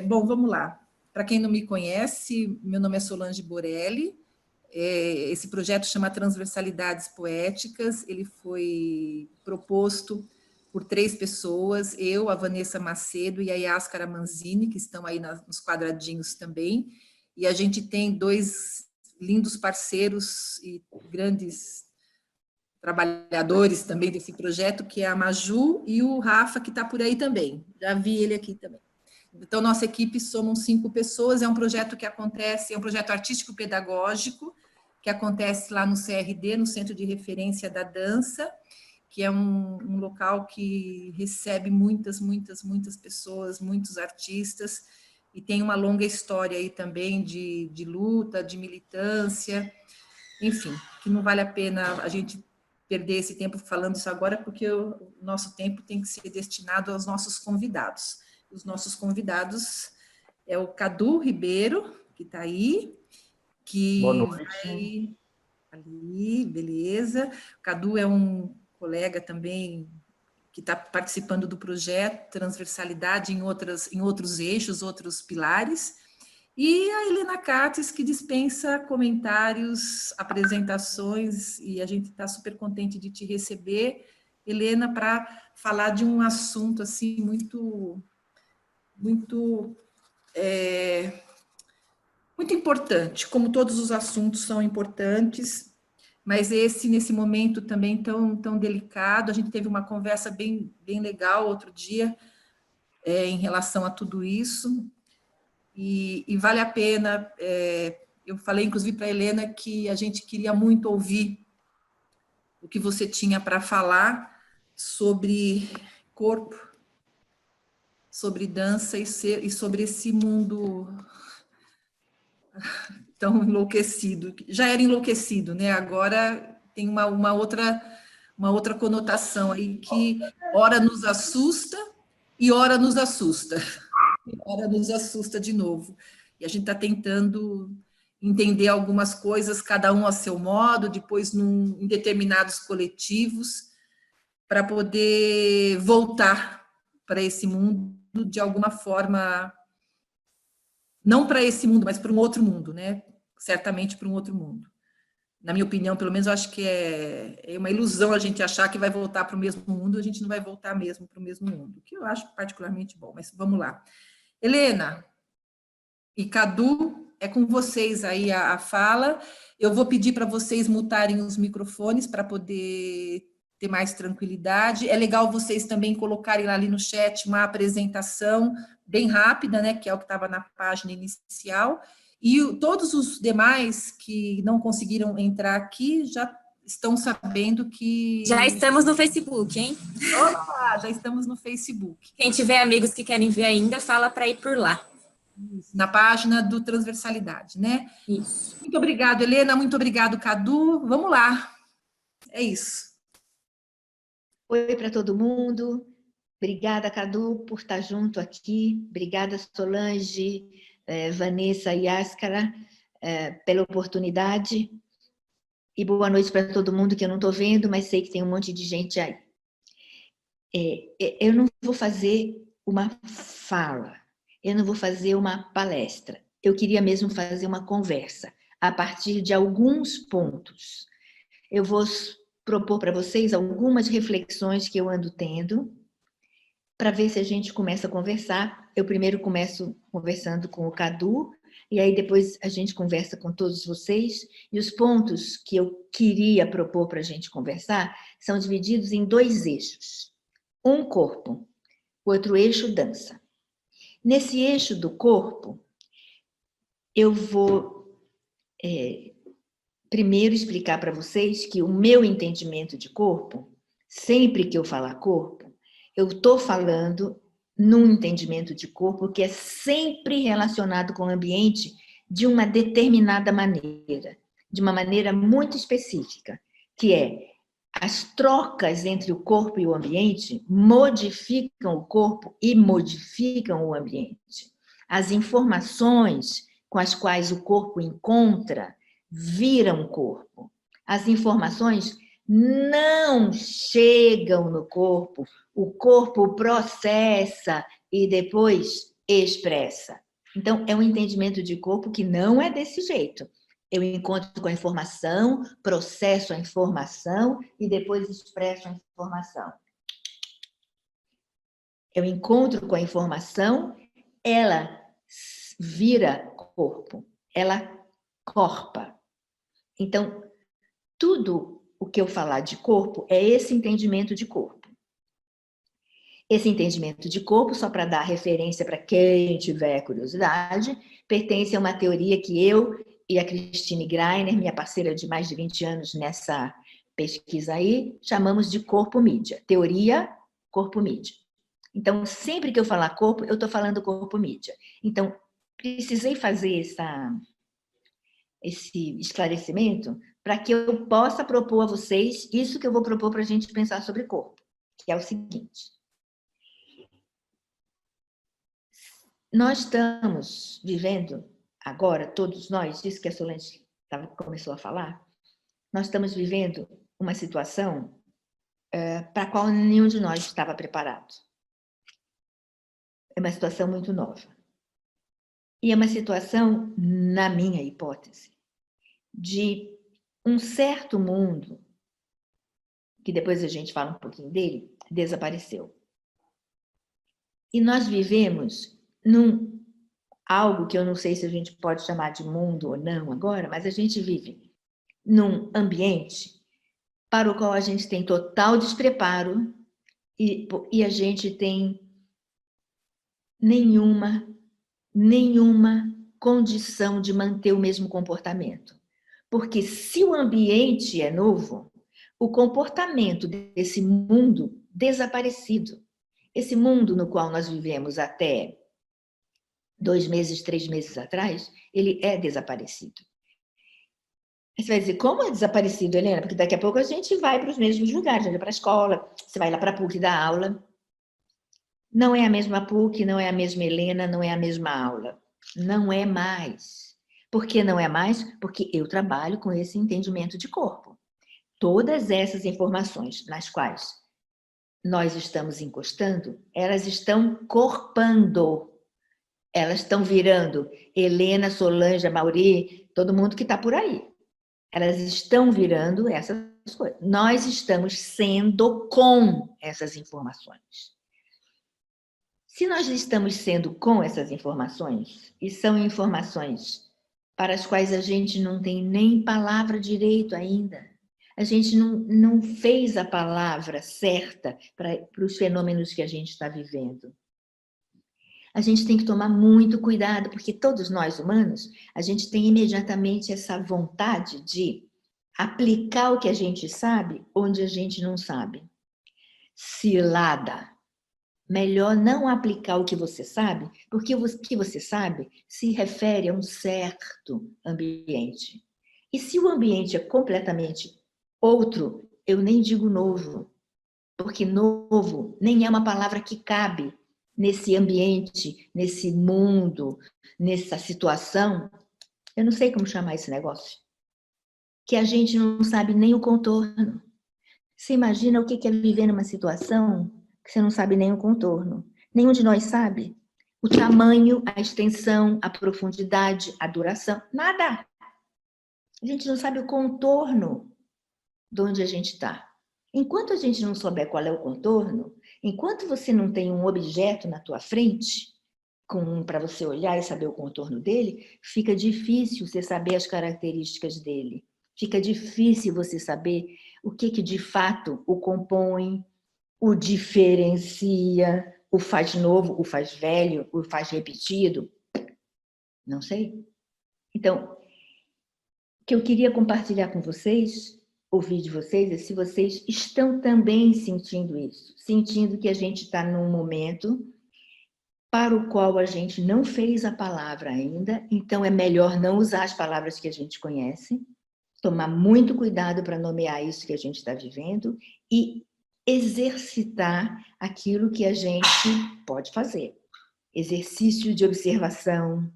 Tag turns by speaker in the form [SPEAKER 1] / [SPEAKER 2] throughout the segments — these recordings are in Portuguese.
[SPEAKER 1] Bom, vamos lá. Para quem não me conhece, meu nome é Solange Borelli. Esse projeto chama Transversalidades Poéticas. Ele foi proposto por 3 pessoas, eu, a Vanessa Macedo e a Yáscara Manzini, que estão aí nos quadradinhos também. E a gente tem 2 lindos parceiros e grandes trabalhadores também desse projeto, que é a Maju e o Rafa, que está por aí também. Já vi ele aqui também. Então, nossa equipe somos 5 pessoas, é um projeto que acontece, é um projeto artístico-pedagógico, que acontece lá no CRD, no Centro de Referência da Dança, que é um local que recebe muitas pessoas, muitos artistas, e tem uma longa história aí também de luta, de militância, enfim, que não vale a pena a gente perder esse tempo falando isso agora, porque o nosso tempo tem que ser destinado aos nossos convidados. Os nossos convidados é o Cadu Ribeiro, que está aí,
[SPEAKER 2] Boa
[SPEAKER 1] que
[SPEAKER 2] noite.
[SPEAKER 1] vai ali, beleza. O Cadu é um colega também que está participando do projeto Transversalidade em outros eixos, outros pilares. E a Helena Cates, que dispensa comentários, apresentações, e a gente está super contente de te receber, Helena, para falar de um assunto assim muito importante, como todos os assuntos são importantes, mas esse, nesse momento também tão delicado, a gente teve uma conversa bem legal outro dia, em relação a tudo isso, e vale a pena, eu falei inclusive para a Helena que a gente queria muito ouvir o que você tinha para falar sobre corpo, sobre dança e sobre esse mundo tão enlouquecido. Já era enlouquecido, né? Agora tem uma outra conotação aí que ora nos assusta e ora nos assusta. E ora nos assusta de novo. E a gente está tentando entender algumas coisas, cada um a seu modo, depois em determinados coletivos, para poder voltar para esse mundo de alguma forma, não para esse mundo, mas para um outro mundo, né? Certamente para um outro mundo. Na minha opinião, pelo menos, eu acho que é uma ilusão a gente achar que vai voltar para o mesmo mundo, a gente não vai voltar mesmo para o mesmo mundo, que eu acho particularmente bom, mas vamos lá. Helena e Cadu, é com vocês aí a fala. Eu vou pedir para vocês mutarem os microfones para poder ter mais tranquilidade. É legal vocês também colocarem ali no chat uma apresentação bem rápida, né, que é o que estava na página inicial. E todos os demais que não conseguiram entrar aqui já estão sabendo que...
[SPEAKER 3] Já estamos no Facebook, hein?
[SPEAKER 1] Opa, já estamos no Facebook.
[SPEAKER 3] Quem tiver amigos que querem ver ainda, fala para ir por lá.
[SPEAKER 1] Na página do Transversalidade, né?
[SPEAKER 3] Isso.
[SPEAKER 1] Muito obrigado, Helena. Muito obrigado, Cadu. Vamos lá. É isso.
[SPEAKER 4] Oi para todo mundo. Obrigada, Cadu, por estar junto aqui. Obrigada, Solange, Vanessa e Yáscara, pela oportunidade. E boa noite para todo mundo que eu não estou vendo, mas sei que tem um monte de gente aí. Eu não vou fazer uma fala, eu não vou fazer uma palestra. Eu queria mesmo fazer uma conversa, a partir de alguns pontos. Eu vou propor para vocês algumas reflexões que eu ando tendo, para ver se a gente começa a conversar. Eu primeiro começo conversando com o Cadu, e aí depois a gente conversa com todos vocês, e os pontos que eu queria propor para a gente conversar são divididos em 2 eixos. Um corpo, o outro eixo dança. Nesse eixo do corpo, eu vou primeiro explicar para vocês que o meu entendimento de corpo, sempre que eu falar corpo, eu estou falando num entendimento de corpo que é sempre relacionado com o ambiente de uma determinada maneira, de uma maneira muito específica, que é as trocas entre o corpo e o ambiente modificam o corpo e modificam o ambiente. As informações com as quais o corpo encontra viram o corpo. As informações não chegam no corpo, o corpo processa e depois expressa. Então, é um entendimento de corpo que não é desse jeito. Eu encontro com a informação, processo a informação e depois expresso a informação. Eu encontro com a informação, ela vira corpo, ela corpa. Então, tudo o que eu falar de corpo é esse entendimento de corpo. Esse entendimento de corpo, só para dar referência para quem tiver curiosidade, pertence a uma teoria que eu e a Christine Greiner, minha parceira de mais de 20 anos nessa pesquisa aí, chamamos de corpo-mídia. Teoria corpo-mídia. Então, sempre que eu falar corpo, eu estou falando corpo-mídia. Então, precisei fazer esse esclarecimento para que eu possa propor a vocês isso que eu vou propor para a gente pensar sobre corpo, que é o seguinte. Nós estamos vivendo agora, todos nós, isso que a Solange começou a falar, nós estamos vivendo uma situação para a qual nenhum de nós estava preparado. É uma situação muito nova. E é uma situação, na minha hipótese, de um certo mundo, que depois a gente fala um pouquinho dele, desapareceu. E nós vivemos algo que eu não sei se a gente pode chamar de mundo ou não agora, mas a gente vive num ambiente para o qual a gente tem total despreparo e a gente tem nenhuma condição de manter o mesmo comportamento. Porque se o ambiente é novo, o comportamento desse mundo desaparecido, esse mundo no qual nós vivemos até 2 meses, 3 meses atrás, ele é desaparecido. Você vai dizer, como é desaparecido, Helena? Porque daqui a pouco a gente vai para os mesmos lugares, vai para a escola, você vai lá para a PUC dar aula. Não é a mesma PUC, não é a mesma Helena, não é a mesma aula. Não é mais. Por que não é mais? Porque eu trabalho com esse entendimento de corpo. Todas essas informações nas quais nós estamos encostando, elas estão corpando. Elas estão virando Helena, Solange, Mauri, todo mundo que está por aí. Elas estão virando essas coisas. Nós estamos sendo com essas informações. Se nós estamos sendo com essas informações, e são informações para as quais a gente não tem nem palavra direito ainda, a gente não fez a palavra certa para os fenômenos que a gente está vivendo. A gente tem que tomar muito cuidado, porque todos nós humanos, a gente tem imediatamente essa vontade de aplicar o que a gente sabe onde a gente não sabe. Cilada. Melhor não aplicar o que você sabe, porque o que você sabe se refere a um certo ambiente. E se o ambiente é completamente outro, eu nem digo novo, porque novo nem é uma palavra que cabe nesse ambiente, nesse mundo, nessa situação. Eu não sei como chamar esse negócio. Que a gente não sabe nem o contorno. Você imagina o que é viver numa situação que você não sabe nem o contorno. Nenhum de nós sabe. O tamanho, a extensão, a profundidade, a duração, nada. A gente não sabe o contorno de onde a gente está. Enquanto a gente não souber qual é o contorno, enquanto você não tem um objeto na tua frente, para você olhar e saber o contorno dele, fica difícil você saber as características dele. Fica difícil você saber o que de fato o compõe, o diferencia, o faz novo, o faz velho, o faz repetido. Não sei. Então, o que eu queria compartilhar com vocês, ouvir de vocês, é se vocês estão também sentindo isso. Sentindo que a gente está num momento para o qual a gente não fez a palavra ainda, então é melhor não usar as palavras que a gente conhece, tomar muito cuidado para nomear isso que a gente está vivendo e exercitar aquilo que a gente pode fazer. Exercício de observação,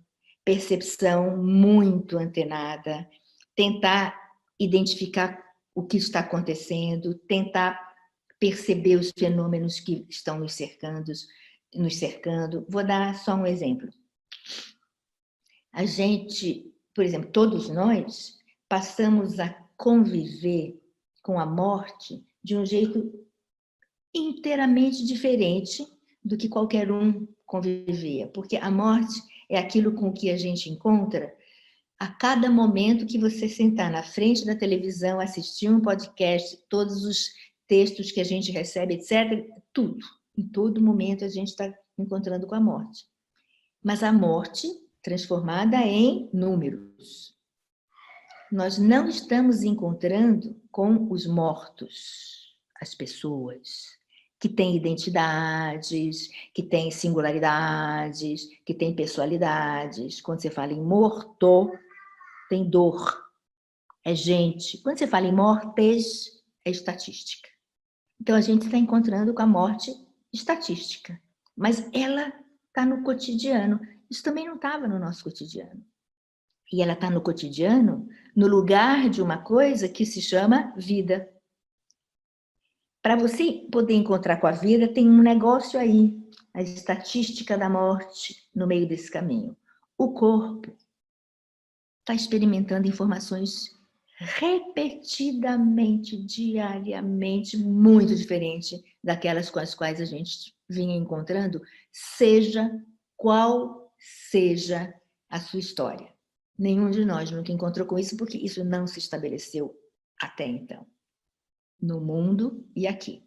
[SPEAKER 4] percepção muito antenada, tentar identificar o que está acontecendo, tentar perceber os fenômenos que estão nos cercando, nos cercando. Vou dar só um exemplo. A gente, por exemplo, todos nós passamos a conviver com a morte de um jeito inteiramente diferente do que qualquer um convivia, porque a morte é aquilo com que a gente encontra a cada momento que você sentar na frente da televisão, assistir um podcast, todos os textos que a gente recebe, etc., tudo. Em todo momento a gente está encontrando com a morte. Mas a morte transformada em números. Nós não estamos encontrando com os mortos, as pessoas que têm identidades, que têm singularidades, que têm pessoalidades. Quando você fala em morto, tem dor, é gente. Quando você fala em mortes, é estatística. Então, a gente está encontrando com a morte estatística, mas ela está no cotidiano. Isso também não estava no nosso cotidiano. E ela está no cotidiano, no lugar de uma coisa que se chama vida. Para você poder encontrar com a vida, tem um negócio aí, a estatística da morte no meio desse caminho. O corpo está experimentando informações repetidamente, diariamente, muito diferente daquelas com as quais a gente vinha encontrando, seja qual seja a sua história. Nenhum de nós nunca encontrou com isso, porque isso não se estabeleceu até então, no mundo e aqui.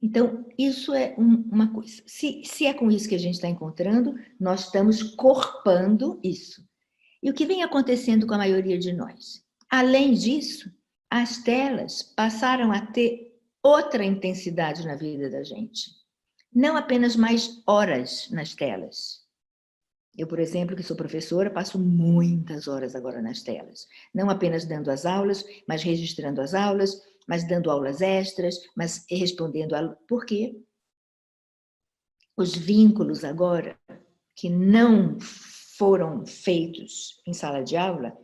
[SPEAKER 4] Então, isso é uma coisa. Se é com isso que a gente está encontrando, nós estamos corpando isso. E o que vem acontecendo com a maioria de nós? Além disso, as telas passaram a ter outra intensidade na vida da gente. Não apenas mais horas nas telas. Eu, por exemplo, que sou professora, passo muitas horas agora nas telas. Não apenas dando as aulas, mas registrando as aulas, mas dando aulas extras, mas respondendo a... Por quê? Os vínculos agora, que não foram feitos em sala de aula,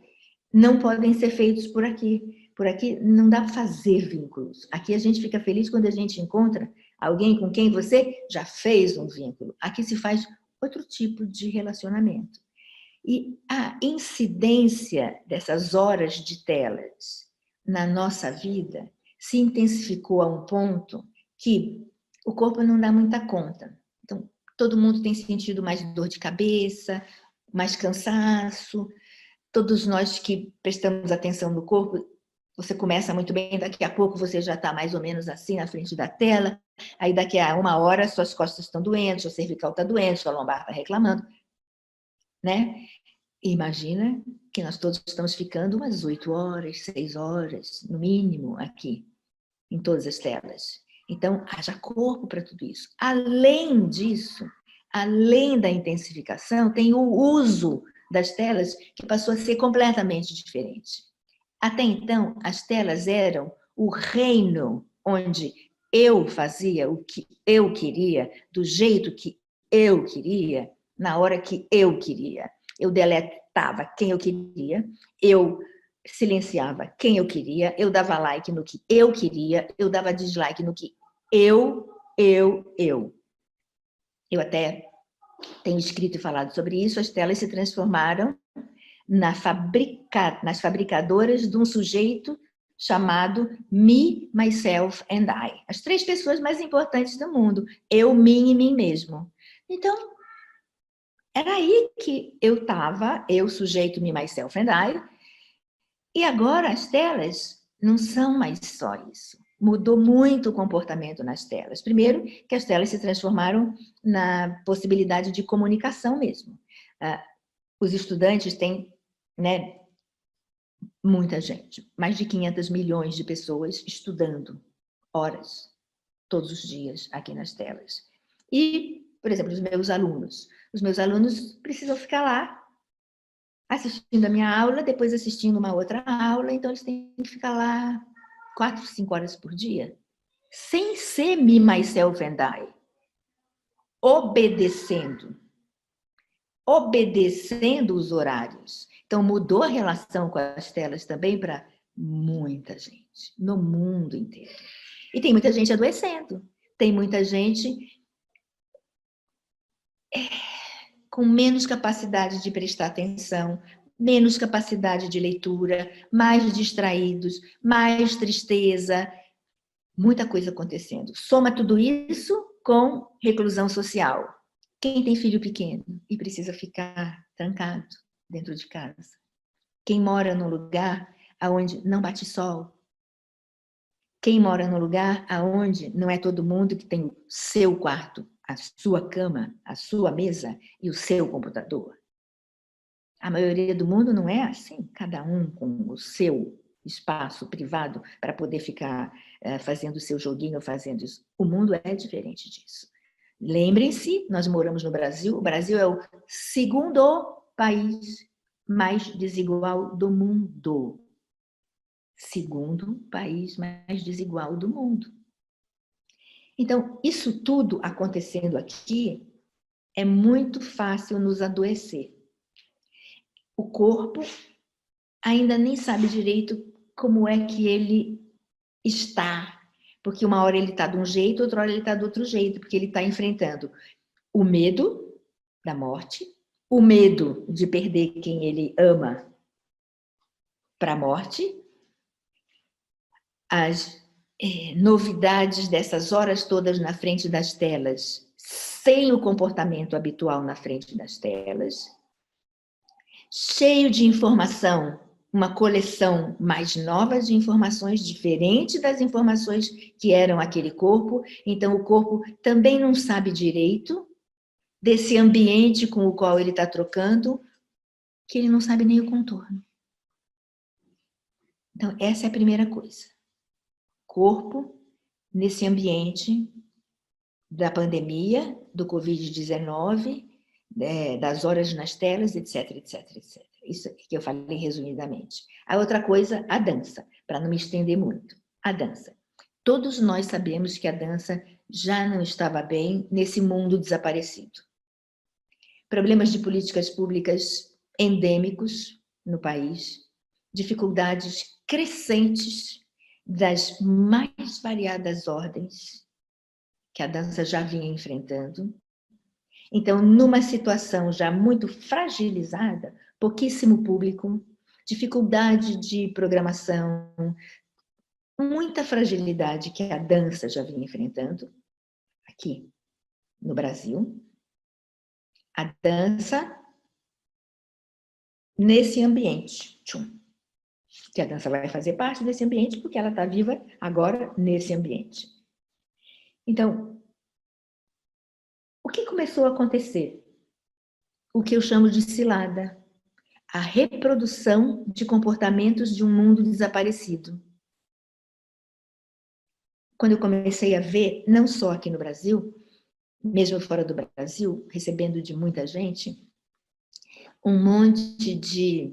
[SPEAKER 4] não podem ser feitos por aqui. Por aqui não dá para fazer vínculos. Aqui a gente fica feliz quando a gente encontra alguém com quem você já fez um vínculo. Aqui se faz outro tipo de relacionamento. E a incidência dessas horas de telas na nossa vida se intensificou a um ponto que o corpo não dá muita conta. Então, todo mundo tem sentido mais dor de cabeça, mais cansaço. Todos nós que prestamos atenção no corpo, você começa muito bem, daqui a pouco você já está mais ou menos assim na frente da tela, aí daqui a uma hora suas costas estão doendo, sua cervical está doendo, sua lombar está reclamando, né? E imagina que nós todos estamos ficando umas 8 horas, 6 horas, no mínimo, aqui, em todas as telas. Então, haja corpo para tudo isso. Além disso, além da intensificação, tem o uso das telas que passou a ser completamente diferente. Até então, as telas eram o reino onde eu fazia o que eu queria, do jeito que eu queria, na hora que eu queria. Eu deletava quem eu queria, eu silenciava quem eu queria, eu dava like no que eu queria, eu dava dislike no que eu. Eu até tenho escrito e falado sobre isso, as telas se transformaram nas fabricadoras de um sujeito chamado Me, Myself and I. As 3 pessoas mais importantes do mundo. Eu, mim e mim mesmo. Então, era aí que eu estava, eu, sujeito, Me, Myself and I. E agora as telas não são mais só isso. Mudou muito o comportamento nas telas. Primeiro, que as telas se transformaram na possibilidade de comunicação mesmo. Os estudantes têm, né, muita gente, mais de 500 milhões de pessoas estudando horas, todos os dias, aqui nas telas. E, por exemplo, os meus alunos precisam ficar lá assistindo a minha aula, depois assistindo uma outra aula, então eles têm que ficar lá 4, 5 horas por dia, sem ser Me, Myself and I, obedecendo os horários. Então, mudou a relação com as telas também para muita gente, no mundo inteiro. E tem muita gente adoecendo, tem muita gente com menos capacidade de prestar atenção, menos capacidade de leitura, mais distraídos, mais tristeza, muita coisa acontecendo. Soma tudo isso com reclusão social. Quem tem filho pequeno e precisa ficar trancado dentro de casa? Quem mora num lugar onde não bate sol? Quem mora num lugar onde não é todo mundo que tem o seu quarto, a sua cama, a sua mesa e o seu computador? A maioria do mundo não é assim, cada um com o seu espaço privado para poder ficar fazendo o seu joguinho, fazendo isso. O mundo é diferente disso. Lembrem-se, nós moramos no Brasil, o Brasil é o segundo país mais desigual do mundo. Segundo país mais desigual do mundo. Então, isso tudo acontecendo aqui, é muito fácil nos adoecer. O corpo ainda nem sabe direito como é que ele está, porque uma hora ele está de um jeito, outra hora ele está de outro jeito, porque ele está enfrentando o medo da morte, o medo de perder quem ele ama para a morte, as novidades dessas horas todas na frente das telas, sem o comportamento habitual na frente das telas, cheio de informação, uma coleção mais nova de informações, diferente das informações que eram aquele corpo, então o corpo também não sabe direito desse ambiente com o qual ele está trocando, que ele não sabe nem o contorno. Então, essa é a primeira coisa. Corpo nesse ambiente da pandemia, do Covid-19, das horas nas telas, etc, etc, etc. Isso que eu falei resumidamente. A outra coisa, a dança, para não me estender muito. A dança. Todos nós sabemos que a dança já não estava bem nesse mundo desaparecido. Problemas de políticas públicas endêmicos no país, dificuldades crescentes das mais variadas ordens que a dança já vinha enfrentando. Então, numa situação já muito fragilizada, pouquíssimo público, dificuldade de programação, muita fragilidade que a dança já vinha enfrentando aqui no Brasil. A dança nesse ambiente, que a dança vai fazer parte desse ambiente porque ela está viva agora nesse ambiente. Então, o que começou a acontecer? O que eu chamo de cilada. A reprodução de comportamentos de um mundo desaparecido. Quando eu comecei a ver, não só aqui no Brasil, mesmo fora do Brasil, recebendo de muita gente, um monte de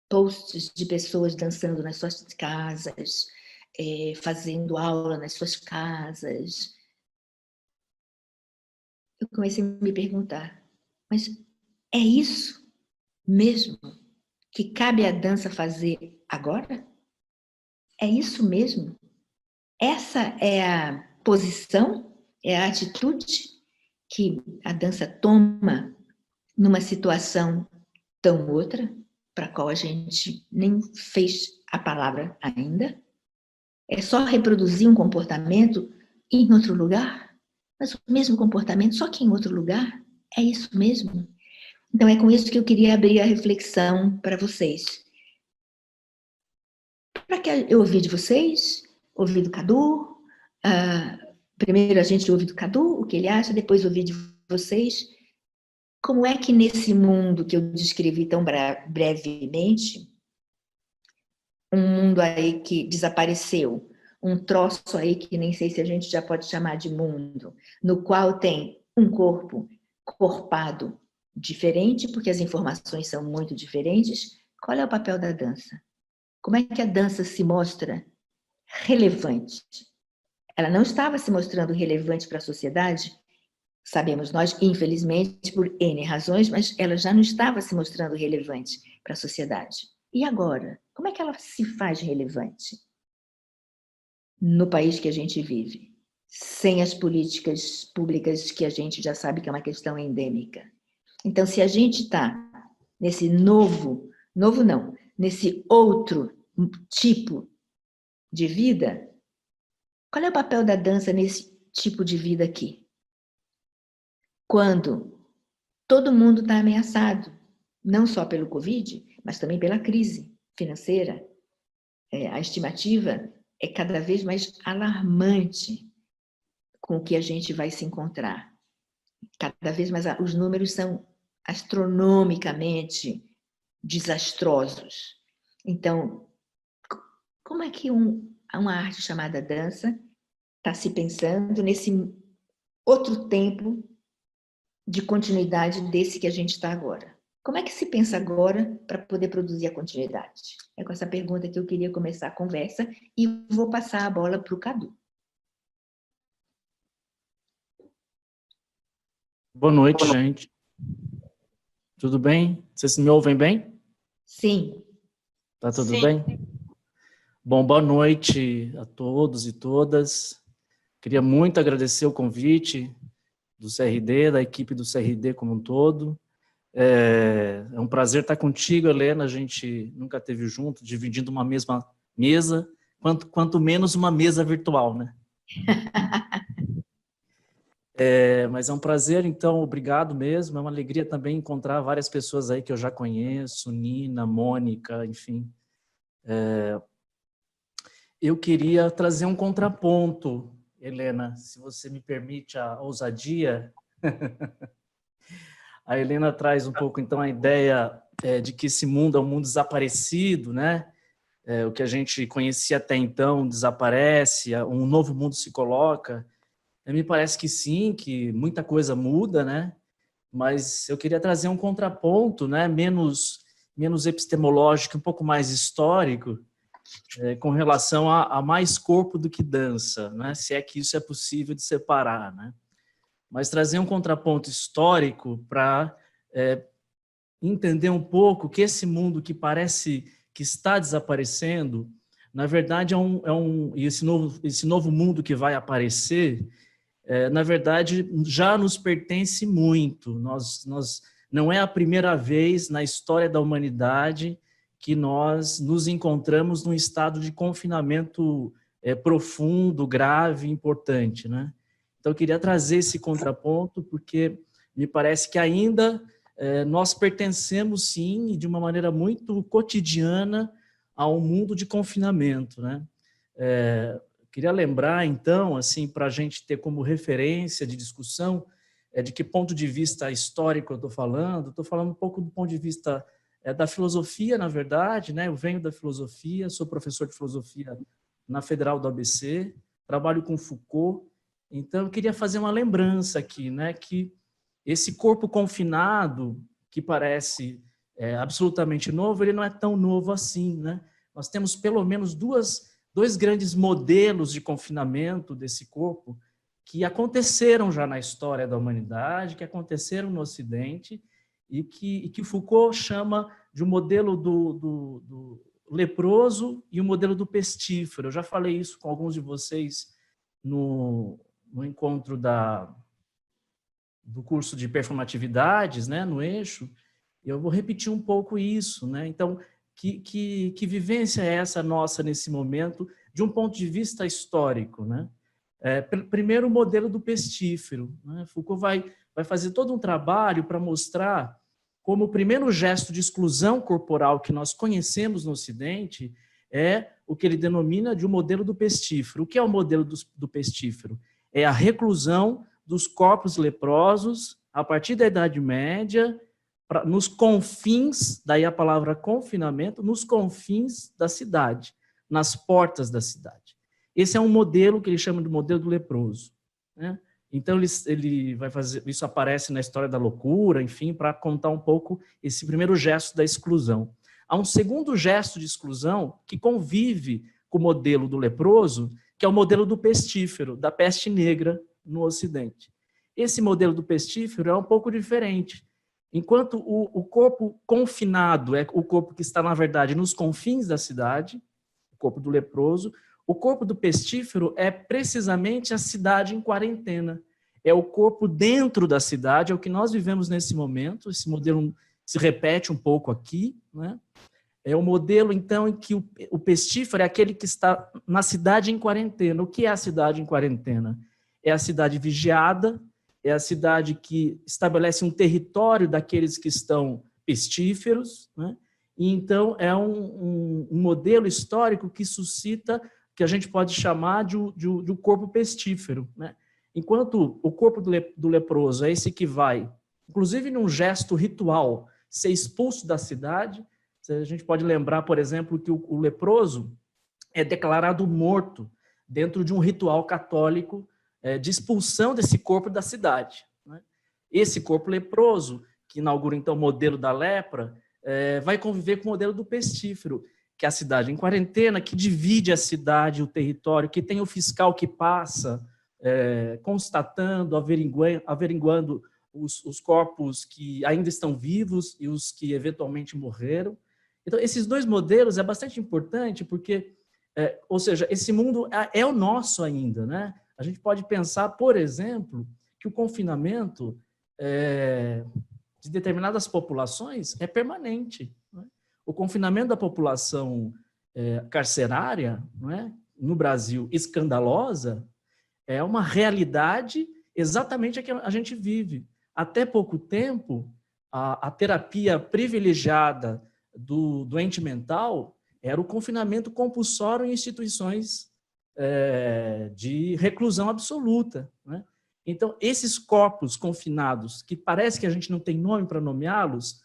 [SPEAKER 4] posts de pessoas dançando nas suas casas, fazendo aula nas suas casas. Eu comecei a me perguntar, mas é isso mesmo que cabe à dança fazer agora? É isso mesmo? Essa é a posição, é a atitude que a dança toma numa situação tão outra, para a qual a gente nem fez a palavra ainda? É só reproduzir um comportamento em outro lugar? Mas o mesmo comportamento, só que em outro lugar? É isso mesmo? Então, é com isso que eu queria abrir a reflexão para vocês. Para que eu ouvi de vocês, ouvi do Cadu, primeiro a gente ouve do Cadu, o que ele acha, depois ouvi de vocês. Como é que nesse mundo que eu descrevi tão brevemente, um mundo aí que desapareceu, um troço aí que nem sei se a gente já pode chamar de mundo, no qual tem um corpo corpado diferente, porque as informações são muito diferentes, qual é o papel da dança? Como é que a dança se mostra relevante? Ela não estava se mostrando relevante para a sociedade, sabemos nós, infelizmente, por N razões, mas ela já não estava se mostrando relevante para a sociedade. E agora? Como é que ela se faz relevante no país que a gente vive? sem as políticas públicas que a gente já sabe que é uma questão endêmica. Então, se a gente está nesse nesse outro tipo de vida, qual é o papel da dança nesse tipo de vida aqui? Quando todo mundo está ameaçado, não só pelo Covid, mas também pela crise financeira. A estimativa é cada vez mais alarmante com o que a gente vai se encontrar. Cada vez mais os números são astronomicamente desastrosos. Então, como é que uma arte chamada dança está se pensando nesse outro tempo de continuidade desse que a gente está agora? Como é que se pensa agora para poder produzir a continuidade? É com essa pergunta que eu queria começar a conversa e vou passar a bola para o Cadu.
[SPEAKER 2] Boa noite, gente. Tudo bem? Vocês me ouvem bem?
[SPEAKER 4] Sim.
[SPEAKER 2] Tá tudo bem? Bom, boa noite a todos e todas. Queria muito agradecer o convite do CRD, da equipe do CRD como um todo. É um prazer estar contigo, Helena. A gente nunca esteve junto, dividindo uma mesma mesa, quanto menos uma mesa virtual, né? Mas é um prazer, então, obrigado mesmo. É uma alegria também encontrar várias pessoas aí que eu já conheço, Nina, Mônica, enfim. Eu queria trazer um contraponto, Helena, se você me permite a ousadia. A Helena traz um pouco, então, a ideia de que esse mundo é um mundo desaparecido, né? O que a gente conhecia até então desaparece, um novo mundo se coloca. Me parece que sim, que muita coisa muda, né? Mas eu queria trazer um contraponto, né? menos epistemológico, um pouco mais histórico, com relação a mais corpo do que dança, né? Se é que isso é possível de separar, né? Mas trazer um contraponto histórico para entender um pouco que esse mundo que parece que está desaparecendo, na verdade e esse novo mundo que vai aparecer, na verdade já nos pertence muito. Nós não é a primeira vez na história da humanidade que nós nos encontramos num estado de confinamento profundo, grave, importante, né? Então, eu queria trazer esse contraponto, porque me parece que ainda nós pertencemos, sim, de uma maneira muito cotidiana, a um mundo de confinamento, né? Queria lembrar, então, assim, para a gente ter como referência de discussão, de que ponto de vista histórico eu estou falando um pouco do ponto de vista da filosofia, na verdade, né? Eu venho da filosofia, sou professor de filosofia na Federal do ABC, trabalho com Foucault. Então, eu queria fazer uma lembrança aqui, né, que esse corpo confinado, que parece absolutamente novo, ele não é tão novo assim, né? Nós temos pelo menos dois grandes modelos de confinamento desse corpo que aconteceram já na história da humanidade, que aconteceram no Ocidente, e que Foucault chama de um modelo do leproso e o modelo do pestífero. Eu já falei isso com alguns de vocês no encontro do curso de performatividades, né, no Eixo, e eu vou repetir um pouco isso, né? Então, que vivência é essa nossa nesse momento, de um ponto de vista histórico, né? Primeiro, o modelo do pestífero, né? Foucault vai fazer todo um trabalho para mostrar como o primeiro gesto de exclusão corporal que nós conhecemos no Ocidente é o que ele denomina de um modelo do pestífero. O que é o modelo do pestífero? É a reclusão dos corpos leprosos a partir da Idade Média, nos confins, daí a palavra confinamento, nos confins da cidade, nas portas da cidade. Esse é um modelo que ele chama de modelo do leproso, né? Então, ele vai fazer, isso aparece na História da Loucura, enfim, para contar um pouco esse primeiro gesto da exclusão. Há um segundo gesto de exclusão que convive com o modelo do leproso, que é o modelo do pestífero, da peste negra no Ocidente. Esse modelo do pestífero é um pouco diferente. Enquanto o corpo confinado é o corpo que está, na verdade, nos confins da cidade, o corpo do leproso, O corpo do pestífero é precisamente a cidade em quarentena. É o corpo dentro da cidade, é o que nós vivemos nesse momento. Esse modelo se repete um pouco aqui, né? É o modelo, então, em que o pestífero é aquele que está na cidade em quarentena. O que é a cidade em quarentena? É a cidade vigiada, é a cidade que estabelece um território daqueles que estão pestíferos, né? E, então, é um modelo histórico que suscita, que a gente pode chamar de um corpo pestífero, né? Enquanto o corpo do leproso é esse que vai, inclusive num gesto ritual, ser expulso da cidade. A gente pode lembrar, por exemplo, que o leproso é declarado morto dentro de um ritual católico de expulsão desse corpo da cidade, né? Esse corpo leproso, que inaugura então o modelo da lepra, vai conviver com o modelo do pestífero, que é a cidade em quarentena, que divide a cidade, o território, que tem o fiscal que passa, constatando, averiguando os corpos que ainda estão vivos e os que eventualmente morreram. Então, esses dois modelos é bastante importante porque, ou seja, esse mundo é o nosso ainda, né? A gente pode pensar, por exemplo, que o confinamento de determinadas populações é permanente, né? O confinamento da população carcerária, né, no Brasil, escandalosa, é uma realidade exatamente a que a gente vive. Até pouco tempo, a terapia privilegiada do doente mental era o confinamento compulsório em instituições de reclusão absoluta, né? Então, esses corpos confinados, que parece que a gente não tem nome para nomeá-los,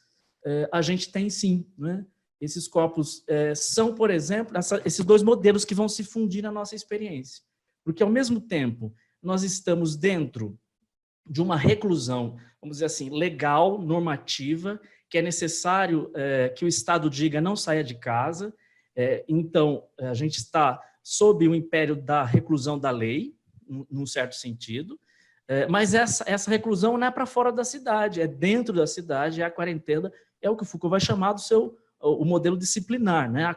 [SPEAKER 2] a gente tem sim, né? Esses corpos são, por exemplo, esses dois modelos que vão se fundir na nossa experiência. Porque, ao mesmo tempo, nós estamos dentro de uma reclusão, vamos dizer assim, legal, normativa, que é necessário que o Estado diga não saia de casa. Então, a gente está sob o império da reclusão da lei, num certo sentido, mas essa reclusão não é para fora da cidade, é dentro da cidade, é a quarentena, é o que o Foucault vai chamar o modelo disciplinar, né?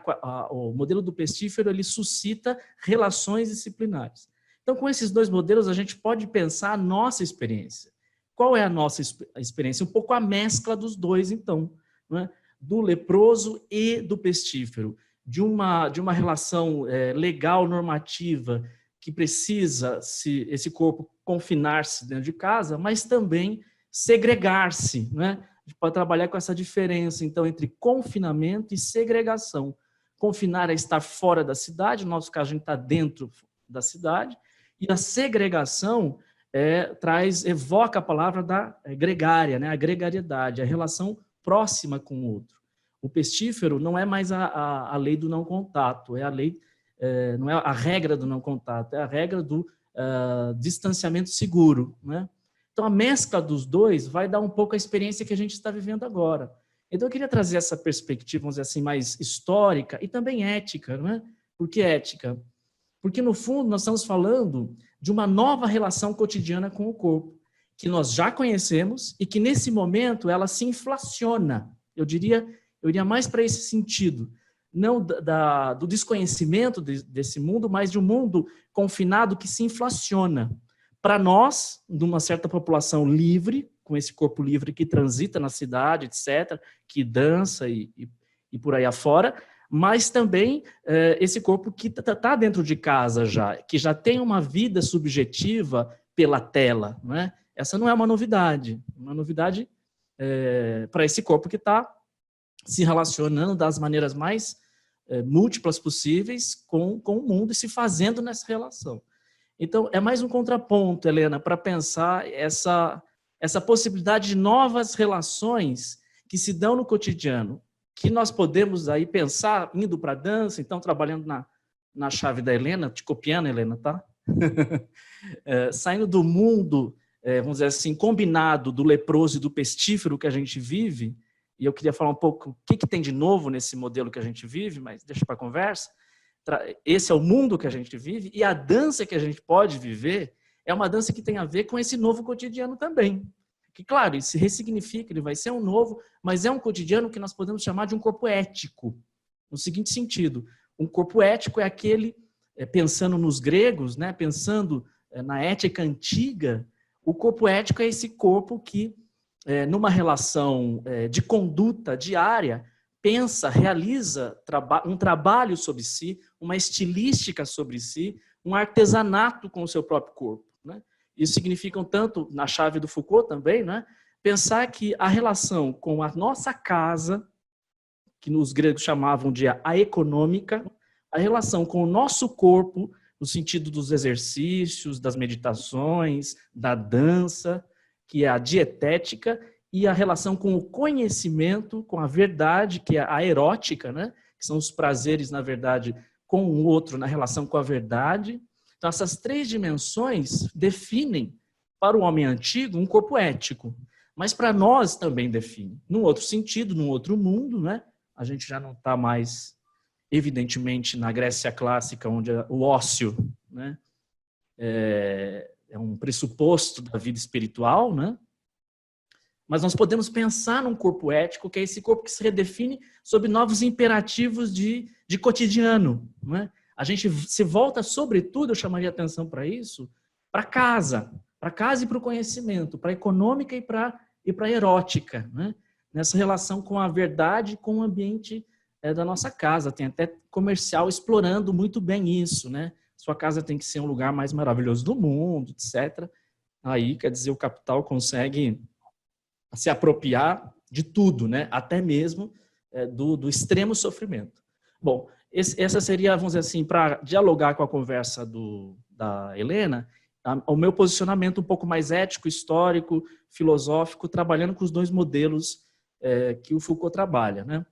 [SPEAKER 2] O modelo do pestífero, ele suscita relações disciplinares. Então, com esses dois modelos, a gente pode pensar a nossa experiência. Qual é a nossa experiência? Um pouco a mescla dos dois, então, né? Do leproso e do pestífero, de uma relação legal, normativa, que precisa esse corpo confinar-se dentro de casa, mas também segregar-se, né? A gente pode trabalhar com essa diferença, então, entre confinamento e segregação. Confinar é estar fora da cidade, no nosso caso, a gente está dentro da cidade, e a segregação evoca a palavra da gregária, né? A gregariedade, a relação próxima com o outro. O pestífero não é mais a lei do não contato, é a lei, não é a regra do não contato, é a regra do distanciamento seguro, né? Então, a mescla dos dois vai dar um pouco a experiência que a gente está vivendo agora. Então, eu queria trazer essa perspectiva, vamos dizer assim, mais histórica e também ética, não é? Por que ética? Porque, no fundo, nós estamos falando de uma nova relação cotidiana com o corpo, que nós já conhecemos e que, nesse momento, ela se inflaciona. Eu iria mais para esse sentido, não do desconhecimento desse mundo, mas de um mundo confinado que se inflaciona. Para nós, de uma certa população livre, com esse corpo livre que transita na cidade, etc., que dança e por aí afora, mas também esse corpo que está dentro de casa já, que já tem uma vida subjetiva pela tela, não é? Essa não é uma novidade para esse corpo que está se relacionando das maneiras mais múltiplas possíveis com o mundo e se fazendo nessa relação. Então, é mais um contraponto, Helena, para pensar essa possibilidade de novas relações que se dão no cotidiano, que nós podemos aí pensar indo para a dança, então trabalhando na chave da Helena, te copiando, Helena, tá? Saindo do mundo, vamos dizer assim, combinado do leproso e do pestífero que a gente vive, e eu queria falar um pouco o que tem de novo nesse modelo que a gente vive, mas deixa para a conversa. Esse é o mundo que a gente vive, e a dança que a gente pode viver é uma dança que tem a ver com esse novo cotidiano também. Que, claro, ele se ressignifica, ele vai ser um novo, mas é um cotidiano que nós podemos chamar de um corpo ético, no seguinte sentido: um corpo ético é aquele pensando nos gregos, né, pensando na ética antiga, o corpo ético é esse corpo que, numa relação de conduta diária, pensa, realiza um trabalho sobre si, uma estilística sobre si, um artesanato com o seu próprio corpo, né? Isso significa, tanto na chave do Foucault também, né, pensar que a relação com a nossa casa, que os gregos chamavam de a econômica, a relação com o nosso corpo, no sentido dos exercícios, das meditações, da dança, que é a dietética, e a relação com o conhecimento, com a verdade, que é a erótica, né? Que são os prazeres, na verdade, com o outro, na relação com a verdade. Então, essas 3 dimensões definem, para o homem antigo, um corpo ético. Mas para nós também define. Num outro sentido, num outro mundo, né? A gente já não está mais, evidentemente, na Grécia clássica, onde o ócio, né, é um pressuposto da vida espiritual, né? Mas nós podemos pensar num corpo ético, que é esse corpo que se redefine sob novos imperativos de cotidiano, né? A gente se volta, sobretudo, eu chamaria atenção para isso, para casa e para o conhecimento, para a econômica e para a erótica, né? Nessa relação com a verdade, com o ambiente da nossa casa. Tem até comercial explorando muito bem isso, né? Sua casa tem que ser um lugar mais maravilhoso do mundo, etc. Aí, quer dizer, o capital consegue se apropriar de tudo, né? Até mesmo do extremo sofrimento. Bom, essa seria, vamos dizer assim, para dialogar com a conversa da Helena, o meu posicionamento um pouco mais ético, histórico, filosófico, trabalhando com os 2 modelos que o Foucault trabalha, né?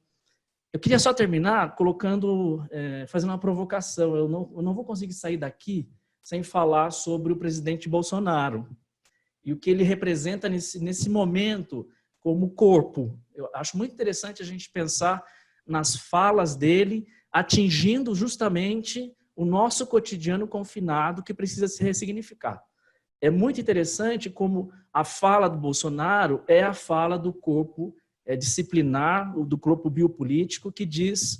[SPEAKER 2] Eu queria só terminar fazendo uma provocação. Eu não vou conseguir sair daqui sem falar sobre o presidente Bolsonaro e o que ele representa nesse momento como corpo. Eu acho muito interessante a gente pensar nas falas dele atingindo justamente o nosso cotidiano confinado que precisa se ressignificar. É muito interessante como a fala do Bolsonaro é a fala do corpo disciplinar, do corpo biopolítico, que diz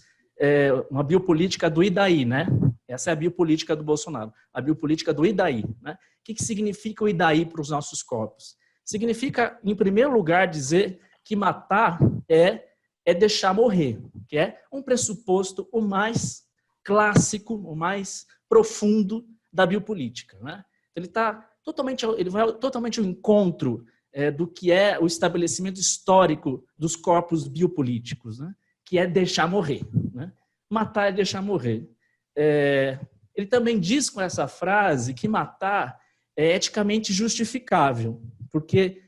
[SPEAKER 2] uma biopolítica do e daí, né? Essa é a biopolítica do Bolsonaro, a biopolítica do e daí, né? O que significa o e daí para os nossos corpos? Significa, em primeiro lugar, dizer que matar é deixar morrer, que é um pressuposto o mais clássico, o mais profundo da biopolítica, né? Ele vai totalmente ao encontro do que é o estabelecimento histórico dos corpos biopolíticos, né? Que é deixar morrer, né? Matar é deixar morrer. Ele também diz com essa frase que matar é eticamente justificável, porque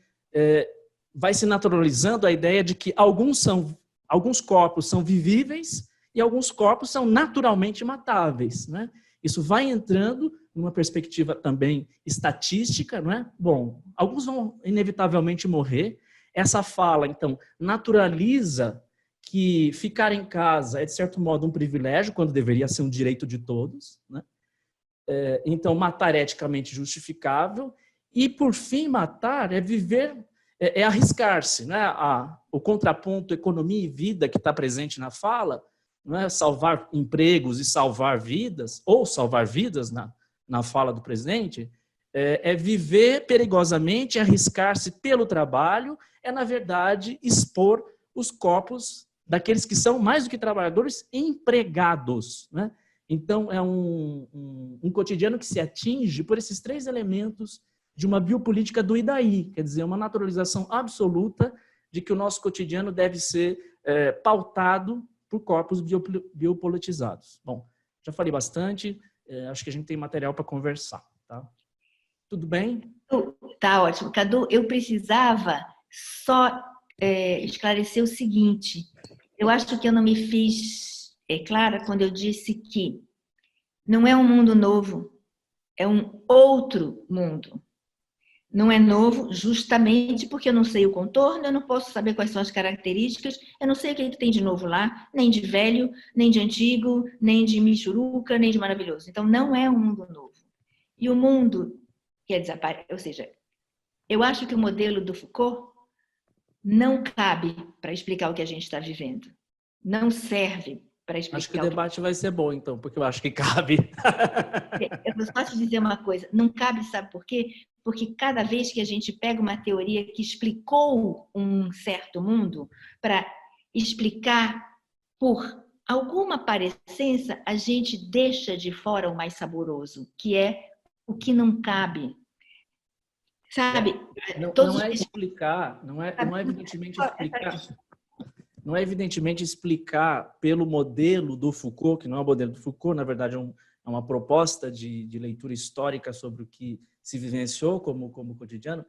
[SPEAKER 2] vai se naturalizando a ideia de que alguns corpos são vivíveis e alguns corpos são naturalmente matáveis, né? Isso vai entrando numa perspectiva também estatística, não é? Bom, alguns vão inevitavelmente morrer. Essa fala, então, naturaliza que ficar em casa é, de certo modo, um privilégio, quando deveria ser um direito de todos, né? Então, matar é eticamente justificável. E, por fim, matar é viver, é arriscar-se, né? O contraponto economia e vida que está presente na fala, não é salvar empregos e salvar vidas, ou salvar vidas na fala do presidente, é viver perigosamente, arriscar-se pelo trabalho, na verdade, expor os corpos daqueles que são, mais do que trabalhadores, empregados, né? Então, é um cotidiano que se atinge por esses 3 elementos de uma biopolítica do e daí, quer dizer, uma naturalização absoluta de que o nosso cotidiano deve ser pautado por corpos biopolitizados. Bom, já falei bastante, acho que a gente tem material para conversar, tá? Tudo bem?
[SPEAKER 4] Tá ótimo. Cadu, eu precisava só esclarecer o seguinte. Eu acho que eu não me fiz clara quando eu disse que não é um mundo novo, é um outro mundo. Não é novo justamente porque eu não sei o contorno, eu não posso saber quais são as características, eu não sei o que tem de novo lá, nem de velho, nem de antigo, nem de michuruca, nem de maravilhoso. Então, não é um mundo novo. E o mundo quer desaparecer, ou seja, eu acho que o modelo do Foucault não cabe para explicar o que a gente está vivendo. Não serve para explicar.
[SPEAKER 2] Acho que o debate vai ser bom, então, porque eu acho que cabe.
[SPEAKER 4] Eu posso dizer uma coisa, não cabe, sabe por quê? Porque cada vez que a gente pega uma teoria que explicou um certo mundo, para explicar por alguma parecença, a gente deixa de fora o mais saboroso, que é o que não cabe. Sabe?
[SPEAKER 2] Não é explicar, não é evidentemente explicar. Não é evidentemente explicar pelo modelo do Foucault, que não é o modelo do Foucault, na verdade é uma proposta de leitura histórica sobre o que se vivenciou como cotidiano,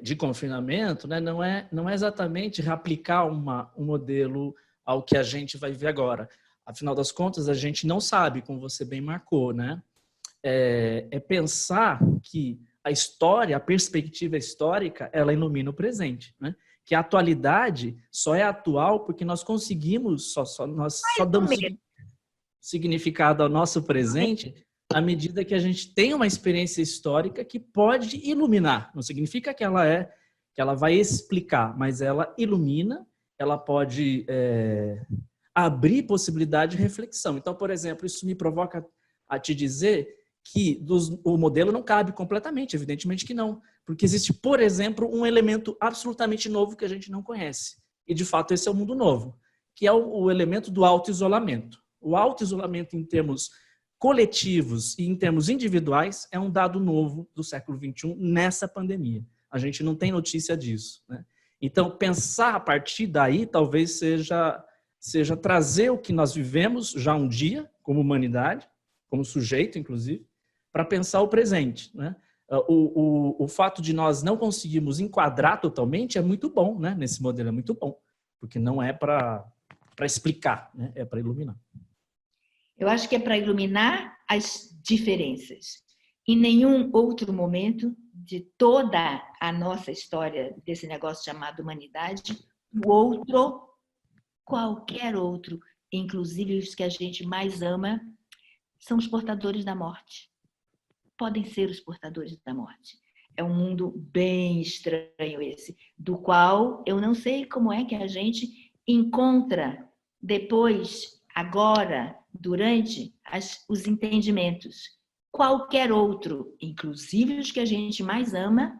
[SPEAKER 2] de confinamento, né? Não é exatamente reaplicar um modelo ao que a gente vai ver agora. Afinal das contas, a gente não sabe, como você bem marcou, né? É pensar que a história, a perspectiva histórica, ela ilumina o presente, né? Que a atualidade só é atual porque nós conseguimos, nós só damos significado ao nosso presente à medida que a gente tem uma experiência histórica que pode iluminar. Não significa que ela vai explicar, mas ela ilumina, ela pode abrir possibilidade de reflexão. Então, por exemplo, isso me provoca a te dizer que o modelo não cabe completamente, evidentemente que não. Porque existe, por exemplo, um elemento absolutamente novo que a gente não conhece. E, de fato, esse é o mundo novo, que é o elemento do auto-isolamento. O auto-isolamento em termos coletivos e em termos individuais é um dado novo do século XXI nessa pandemia. A gente não tem notícia disso, né? Então, pensar a partir daí talvez seja trazer o que nós vivemos já um dia, como humanidade, como sujeito, inclusive, para pensar o presente, né? O fato de nós não conseguirmos enquadrar totalmente é muito bom, né? Nesse modelo é muito bom, porque não é para explicar, né? É para iluminar.
[SPEAKER 4] Eu acho que é para iluminar as diferenças. Em nenhum outro momento de toda a nossa história desse negócio chamado humanidade, o outro, qualquer outro, inclusive os que a gente mais ama, são os portadores da morte. Podem ser os portadores da morte. É um mundo bem estranho esse, do qual eu não sei como é que a gente encontra depois, agora, durante os entendimentos. Qualquer outro, inclusive os que a gente mais ama,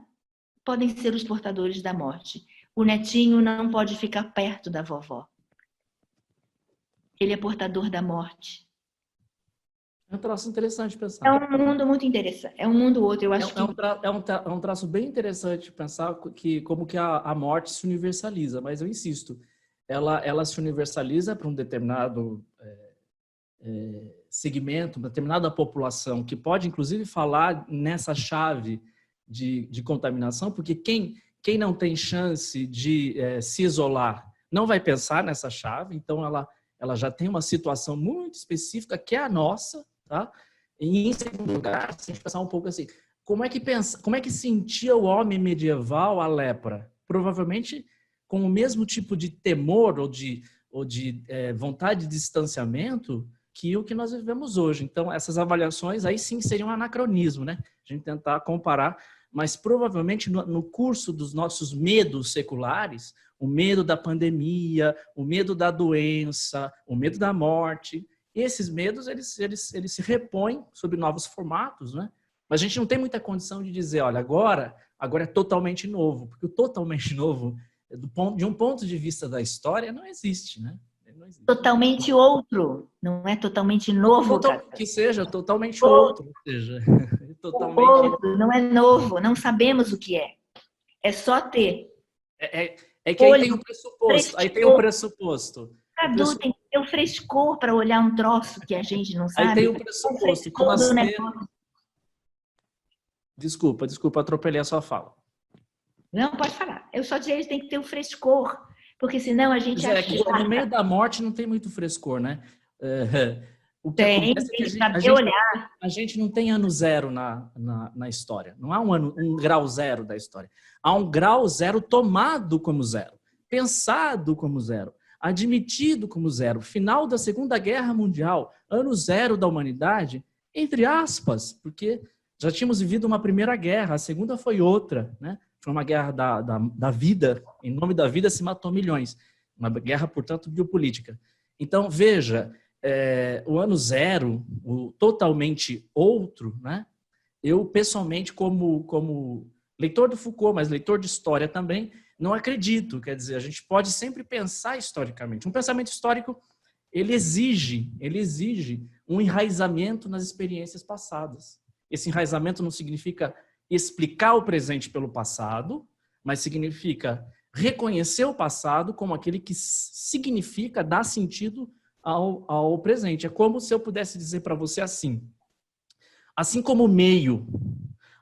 [SPEAKER 4] podem ser os portadores da morte. O netinho não pode ficar perto da vovó. Ele é portador da morte.
[SPEAKER 2] É um traço interessante pensar.
[SPEAKER 4] É um mundo muito interessante. É um mundo outro. Eu acho
[SPEAKER 2] é um traço bem interessante pensar como que a morte se universaliza. Mas eu insisto, ela se universaliza para um determinado segmento, uma determinada população, que pode, inclusive, falar nessa chave de contaminação, porque quem não tem chance de se isolar não vai pensar nessa chave, então ela já tem uma situação muito específica, que é a nossa, tá? E, em segundo lugar, se a gente pensar um pouco assim, como é que sentia o homem medieval a lepra? Provavelmente com o mesmo tipo de temor ou de vontade de distanciamento que o que nós vivemos hoje. Então, essas avaliações aí sim seriam um anacronismo, né? A gente tentar comparar, mas provavelmente no curso dos nossos medos seculares, o medo da pandemia, o medo da doença, o medo da morte, esses medos eles se repõem sob novos formatos, né? Mas a gente não tem muita condição de dizer, olha, agora é totalmente novo, porque o totalmente novo, de um ponto de vista da história, não existe, né? Não existe.
[SPEAKER 4] Totalmente outro, não é totalmente novo.
[SPEAKER 2] Que seja totalmente outro, seja totalmente
[SPEAKER 4] outro, não é novo, não sabemos o que é. É só ter.
[SPEAKER 2] É que aí tem um pressuposto. Aí tem um pressuposto.
[SPEAKER 4] Adulto tem que ter o frescor para olhar um troço que a gente não sabe.
[SPEAKER 2] Aí tem um pressuposto. Desculpa, atropelei a sua fala.
[SPEAKER 4] Não, pode falar. Eu só dizia que tem que ter o frescor, porque senão a gente acha
[SPEAKER 2] que no meio da morte não tem muito frescor, né? O que
[SPEAKER 4] tem
[SPEAKER 2] acontece é que a gente não tem ano zero na história. Não há um grau zero da história. Há um grau zero tomado como zero, pensado como zero, admitido como zero. Final da Segunda Guerra Mundial, ano zero da humanidade, entre aspas, porque já tínhamos vivido uma primeira guerra, a segunda foi outra, né? Foi uma guerra da vida, em nome da vida se matou milhões. Uma guerra, portanto, biopolítica. Então, veja, o ano zero, o totalmente outro, né? Eu, pessoalmente, como leitor do Foucault, mas leitor de história também, não acredito. Quer dizer, a gente pode sempre pensar historicamente. Um pensamento histórico, ele exige um enraizamento nas experiências passadas. Esse enraizamento não significa explicar o presente pelo passado, mas significa reconhecer o passado como aquele que significa, dá sentido ao presente. É como se eu pudesse dizer para você assim como o meio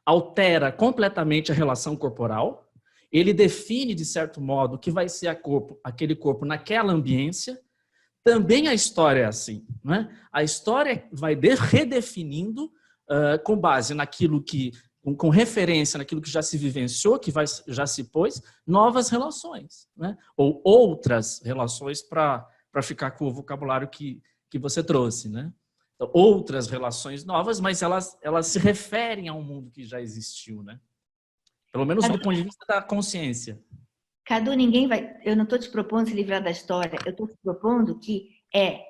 [SPEAKER 2] altera completamente a relação corporal, ele define, de certo modo, o que vai ser aquele corpo naquela ambiência, também a história é assim. Né? A história vai redefinindo, com base naquilo que, com referência naquilo que já se vivenciou, que já se pôs, novas relações. Né? Ou outras relações, para ficar com o vocabulário que você trouxe. Né? Então, outras relações novas, mas elas se referem a um mundo que já existiu. Né? Pelo menos do ponto de vista da consciência.
[SPEAKER 4] Cadu, eu não estou te propondo se livrar da história, eu estou te propondo que é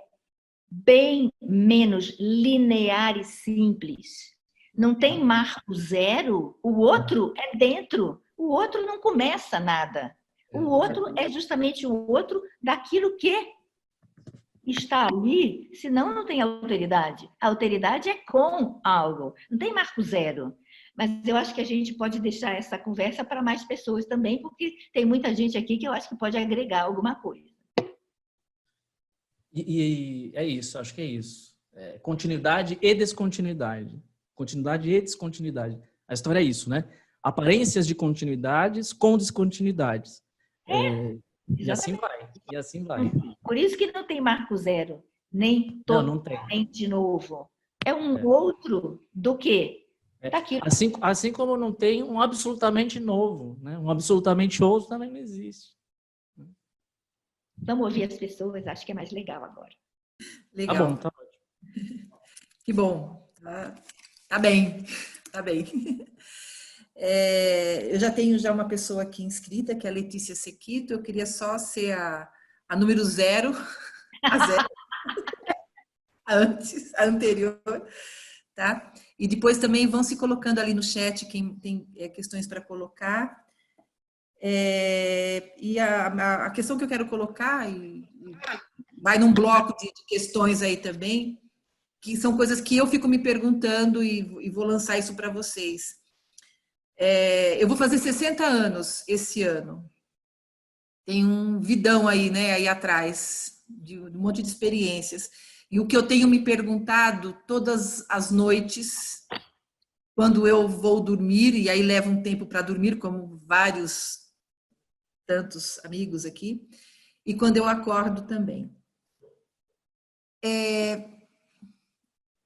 [SPEAKER 4] bem menos linear e simples. Não tem marco zero, o outro é dentro, o outro não começa nada. O outro é justamente o outro daquilo que está ali, senão não tem alteridade. A alteridade é com algo, não tem marco zero. Mas eu acho que a gente pode deixar essa conversa para mais pessoas também, porque tem muita gente aqui que eu acho que pode agregar alguma coisa.
[SPEAKER 2] E é isso, acho que é isso. Continuidade e descontinuidade. Continuidade e descontinuidade. A história é isso, né? Aparências de continuidades com descontinuidades. E assim vai. E assim vai.
[SPEAKER 4] Por isso que não tem marco zero, nem totalmente novo. É um outro do quê?
[SPEAKER 2] Assim como não tem um absolutamente novo, né? Um absolutamente outro também não existe.
[SPEAKER 4] Vamos ouvir as pessoas, acho que é mais legal agora.
[SPEAKER 1] Legal.
[SPEAKER 2] Tá bom, tá ótimo.
[SPEAKER 1] Que bom. Tá bem, tá bem. Eu já tenho uma pessoa aqui inscrita, que é a Letícia Sequito. Eu queria só ser a número 0, a 0, a anterior, tá? E depois também vão se colocando ali no chat quem tem questões para colocar. E a questão que eu quero colocar, e vai num bloco de questões aí também, que são coisas que eu fico me perguntando e vou lançar isso para vocês. Eu vou fazer 60 anos esse ano. Tem um vidão aí, né, aí atrás, de um monte de experiências. E o que eu tenho me perguntado todas as noites, quando eu vou dormir, e aí leva um tempo para dormir, como tantos amigos aqui, e quando eu acordo também.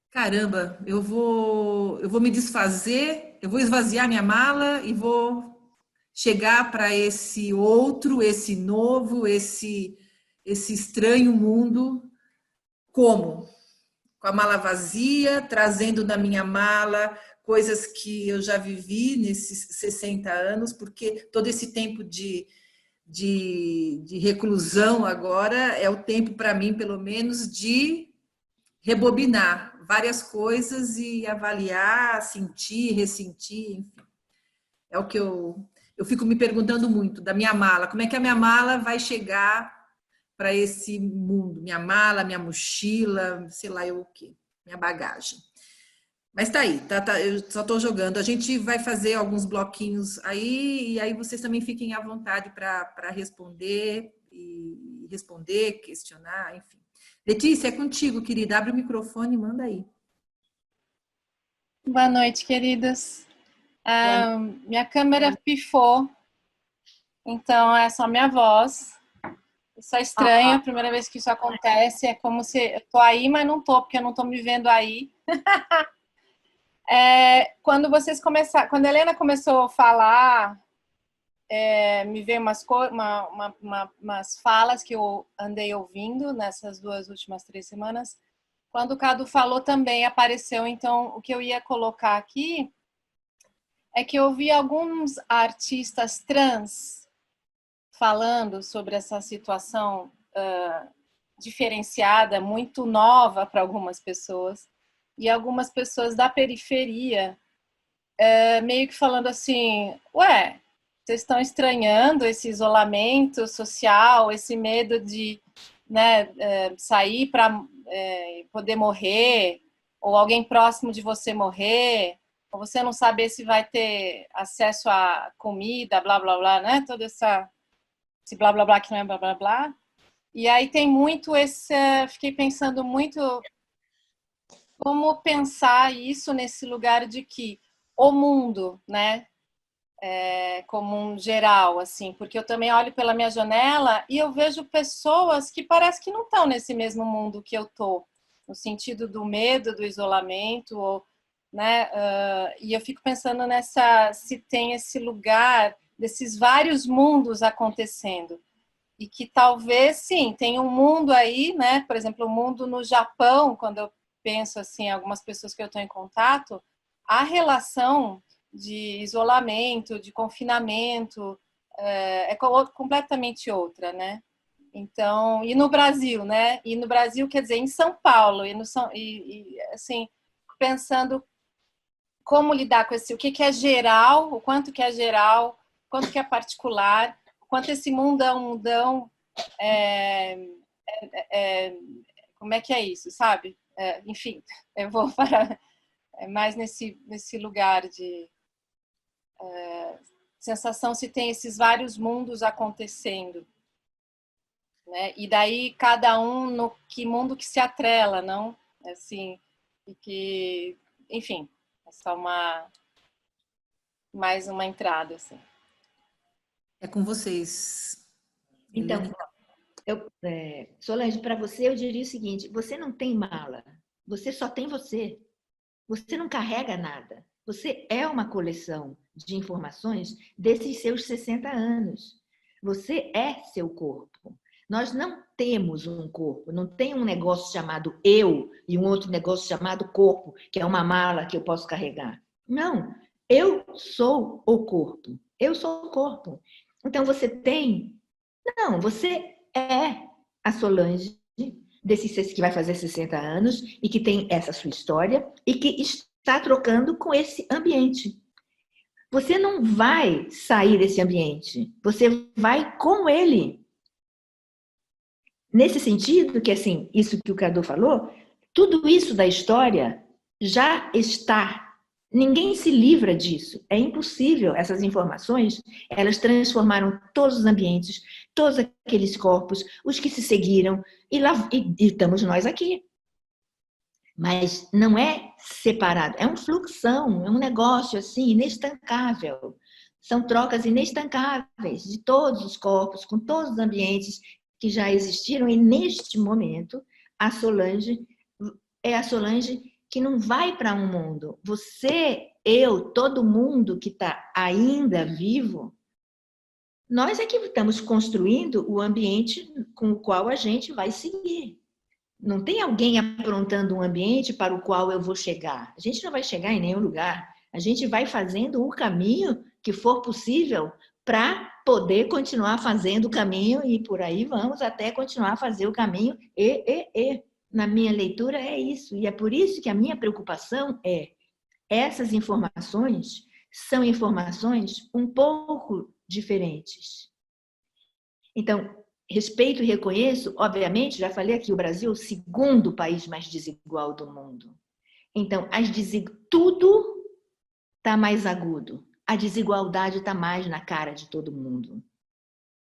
[SPEAKER 1] Caramba, eu vou me desfazer, eu vou esvaziar minha mala e vou chegar para esse outro, esse novo, esse estranho mundo. Como? Com a mala vazia, trazendo na minha mala coisas que eu já vivi nesses 60 anos, porque todo esse tempo de reclusão agora é o tempo, para mim, pelo menos, de rebobinar várias coisas e avaliar, sentir, ressentir, enfim. É o que eu fico me perguntando muito da minha mala. Como é que a minha mala vai chegar para esse mundo? Minha mala, minha mochila, sei lá eu o quê, minha bagagem. Mas tá aí, eu só estou jogando. A gente vai fazer alguns bloquinhos aí, e aí vocês também fiquem à vontade para responder, questionar, enfim. Letícia, é contigo, querida. Abre o microfone e manda aí.
[SPEAKER 5] Boa noite, queridos. Minha câmera pifou, então é só minha voz. Isso é estranho, a primeira vez que isso acontece, é como se eu tô aí, mas não tô, porque eu não tô me vendo aí. Quando a Helena começou a falar, me veio umas falas que eu andei ouvindo nessas 2 últimas 3 semanas. Quando o Cadu falou também apareceu, então o que eu ia colocar aqui é que eu vi alguns artistas trans falando sobre essa situação diferenciada, muito nova para algumas pessoas, e algumas pessoas da periferia meio que falando assim, ué, vocês estão estranhando esse isolamento social, esse medo de, né, sair para poder morrer, ou alguém próximo de você morrer, ou você não saber se vai ter acesso a comida, blá, blá, blá, né? Todo esse blá, blá, blá que não é blá, blá, blá. E aí tem muito fiquei pensando muito como pensar isso nesse lugar de que o mundo, né? Como um geral, assim, porque eu também olho pela minha janela e eu vejo pessoas que parece que não estão nesse mesmo mundo que eu tô, no sentido do medo, do isolamento, ou, né? E eu fico pensando se tem esse lugar desses vários mundos acontecendo. E que talvez, sim, tem um mundo aí, né? Por exemplo, o mundo no Japão, quando eu penso assim, algumas pessoas que eu estou em contato, a relação de isolamento, de confinamento, é completamente outra, né? Então, e no Brasil, né? E no Brasil, quer dizer, em São Paulo, assim, pensando como lidar com o que é geral, o quanto que é geral, o quanto que é particular, quanto esse mundão, como é que é isso, sabe? Enfim, eu vou parar mais nesse lugar de sensação se tem esses vários mundos acontecendo, né? E daí cada um no que mundo que se atrela, não? Assim, e que, enfim, é só mais uma entrada, assim.
[SPEAKER 1] É com vocês.
[SPEAKER 4] Então, Solange, para você eu diria o seguinte: você não tem mala, você só tem você. Você não carrega nada. Você é uma coleção de informações desses seus 60 anos. Você é seu corpo. Nós não temos um corpo, não tem um negócio chamado eu e um outro negócio chamado corpo, que é uma mala que eu posso carregar. Não, eu sou o corpo. Eu sou o corpo. Então você tem... Não, você é a Solange desses que vai fazer 60 anos e que tem essa sua história e que está trocando com esse ambiente. Você não vai sair desse ambiente, você vai com ele. Nesse sentido, que assim, isso que o Cadu falou, tudo isso da história já está. Ninguém se livra disso. É impossível. Essas informações, elas transformaram todos os ambientes, todos aqueles corpos, os que se seguiram, e estamos nós aqui. Mas não é separado, é um fluxão, é um negócio assim, inestancável. São trocas inestancáveis de todos os corpos, com todos os ambientes que já existiram, e neste momento, a Solange é a Solange que não vai para um mundo. Você, eu, todo mundo que está ainda vivo, nós é que estamos construindo o ambiente com o qual a gente vai seguir. Não tem alguém aprontando um ambiente para o qual eu vou chegar. A gente não vai chegar em nenhum lugar. A gente vai fazendo o caminho que for possível para poder continuar fazendo o caminho, e por aí vamos até continuar a fazer o caminho Na minha leitura é isso, e é por isso que a minha preocupação é: essas informações são informações um pouco diferentes. Então, respeito e reconheço, obviamente, já falei aqui, o Brasil é o segundo país mais desigual do mundo. Então, tudo está mais agudo, a desigualdade está mais na cara de todo mundo.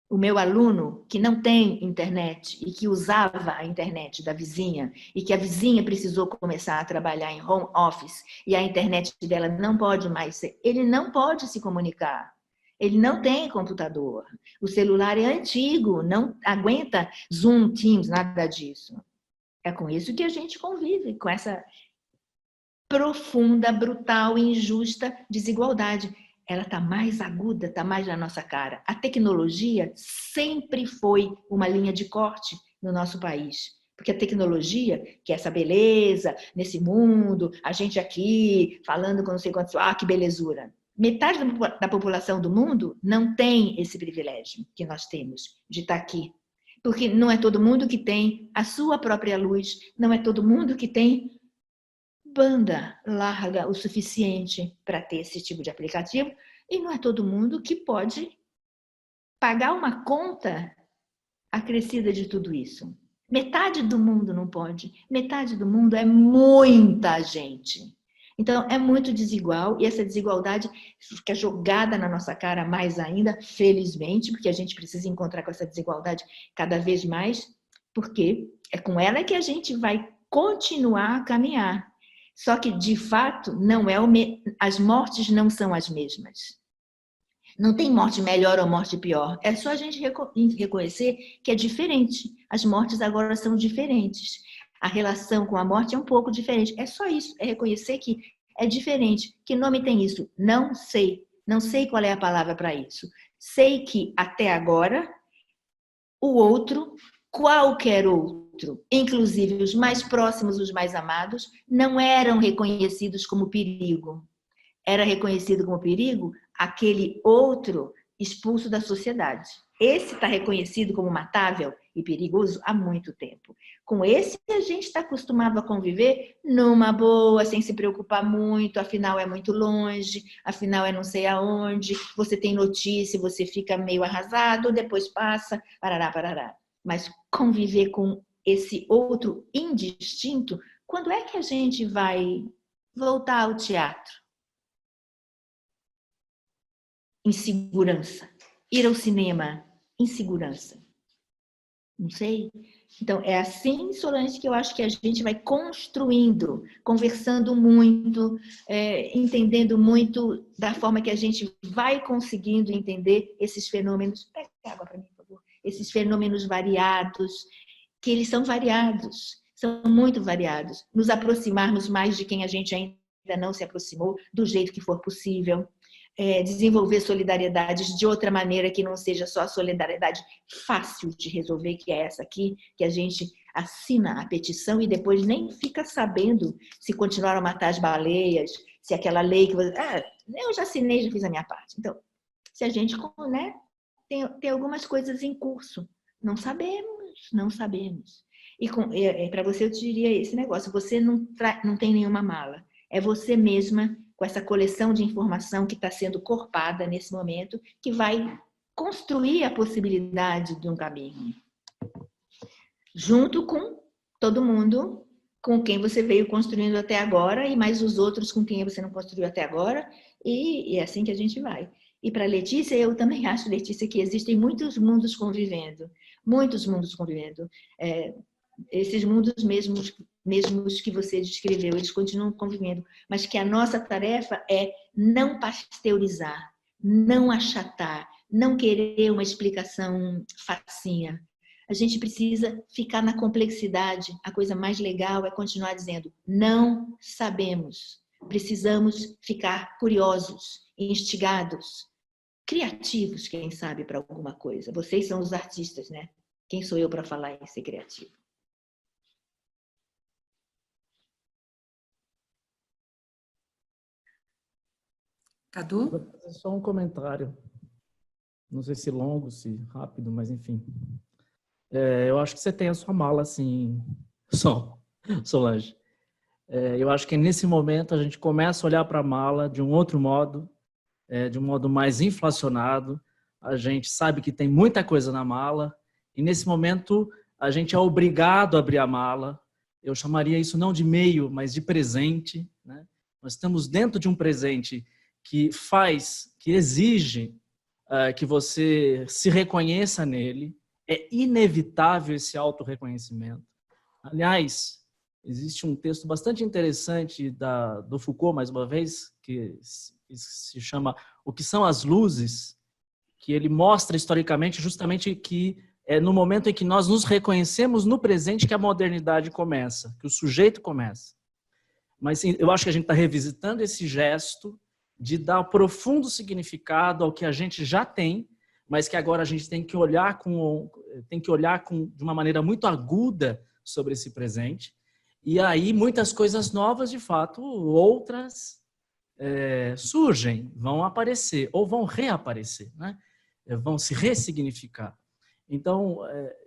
[SPEAKER 4] O meu aluno que não tem internet e que usava a internet da vizinha e que a vizinha precisou começar a trabalhar em home office e a internet dela não pode mais ser, ele não pode se comunicar. Ele não tem computador. O celular é antigo, não aguenta Zoom, Teams, nada disso. É com isso que a gente convive, com essa profunda, brutal e injusta desigualdade. Ela está mais aguda, está mais na nossa cara. A tecnologia sempre foi uma linha de corte no nosso país. Porque a tecnologia, que é essa beleza nesse mundo, a gente aqui falando com não sei quantos, que belezura. Metade da população do mundo não tem esse privilégio que nós temos de estar aqui. Porque não é todo mundo que tem a sua própria luz, não é todo mundo que tem banda larga o suficiente para ter esse tipo de aplicativo, e não é todo mundo que pode pagar uma conta acrescida de tudo isso. Metade do mundo não pode. Metade do mundo é muita gente. Então, é muito desigual, e essa desigualdade fica jogada na nossa cara mais ainda, felizmente, porque a gente precisa encontrar com essa desigualdade cada vez mais, porque é com ela que a gente vai continuar a caminhar. Só que, de fato, não é as mortes não são as mesmas. Não tem morte melhor ou morte pior. É só a gente reconhecer que é diferente. As mortes agora são diferentes. A relação com a morte é um pouco diferente. É só isso. É reconhecer que é diferente. Que nome tem isso? Não sei. Não sei qual é a palavra para isso. Sei que, até agora, o outro, qualquer outro, inclusive os mais próximos, os mais amados, não eram reconhecidos como perigo. Era reconhecido como perigo aquele outro expulso da sociedade. Esse está reconhecido como matável e perigoso há muito tempo. Com esse, a gente está acostumado a conviver numa boa, sem se preocupar muito, afinal é muito longe, afinal é não sei aonde, você tem notícia, você fica meio arrasado, depois passa, parará, parará. Mas conviver com esse outro indistinto, quando é que a gente vai voltar ao teatro? Insegurança. Ir ao cinema, insegurança. Não sei. Então, é assim, Solange, que eu acho que a gente vai construindo, conversando muito, entendendo muito da forma que a gente vai conseguindo entender esses fenômenos. Pega água para mim, por favor. Esses fenômenos variados, que eles são variados, são muito variados. Nos aproximarmos mais de quem a gente ainda não se aproximou, do jeito que for possível. Desenvolver solidariedades de outra maneira que não seja só a solidariedade fácil de resolver, que é essa aqui, que a gente assina a petição e depois nem fica sabendo se continuaram a matar as baleias, se aquela lei que você... eu já assinei, já fiz a minha parte. Então, se a gente, né, tem algumas coisas em curso, não sabemos. E para você eu te diria esse negócio, você não tem nenhuma mala, é você mesma com essa coleção de informação que está sendo corpada nesse momento, que vai construir a possibilidade de um caminho. Junto com todo mundo com quem você veio construindo até agora e mais os outros com quem você não construiu até agora, e é assim que a gente vai. E para Letícia, eu também acho, Letícia, que existem muitos mundos convivendo. Muitos mundos convivendo. Esses mundos mesmos que você descreveu, eles continuam convivendo, mas que a nossa tarefa é não pasteurizar, não achatar, não querer uma explicação facinha. A gente precisa ficar na complexidade. A coisa mais legal é continuar dizendo, não sabemos. Precisamos ficar curiosos, instigados, criativos, quem sabe, para alguma coisa. Vocês são os artistas, né? Quem sou eu para falar em ser criativo?
[SPEAKER 1] Cadu?
[SPEAKER 2] Vou fazer só um comentário. Não sei se longo, se rápido, mas enfim. Eu acho que você tem a sua mala, assim, Solange. Eu acho que nesse momento a gente começa a olhar para a mala de um outro modo, de um modo mais inflacionado. A gente sabe que tem muita coisa na mala e nesse momento a gente é obrigado a abrir a mala. Eu chamaria isso não de meio, mas de presente, né? Nós estamos dentro de um presente que exige que você se reconheça nele. É inevitável esse autorreconhecimento. Aliás, existe um texto bastante interessante do Foucault, mais uma vez, que se chama O que são as luzes, que ele mostra historicamente justamente que é no momento em que nós nos reconhecemos no presente que a modernidade começa, que o sujeito começa. Mas eu acho que a gente está revisitando esse gesto de dar profundo significado ao que a gente já tem, mas que agora a gente tem que olhar de uma maneira muito aguda sobre esse presente. E aí muitas coisas novas, de fato, outras surgem, vão aparecer ou vão reaparecer, né? Vão se ressignificar. Então,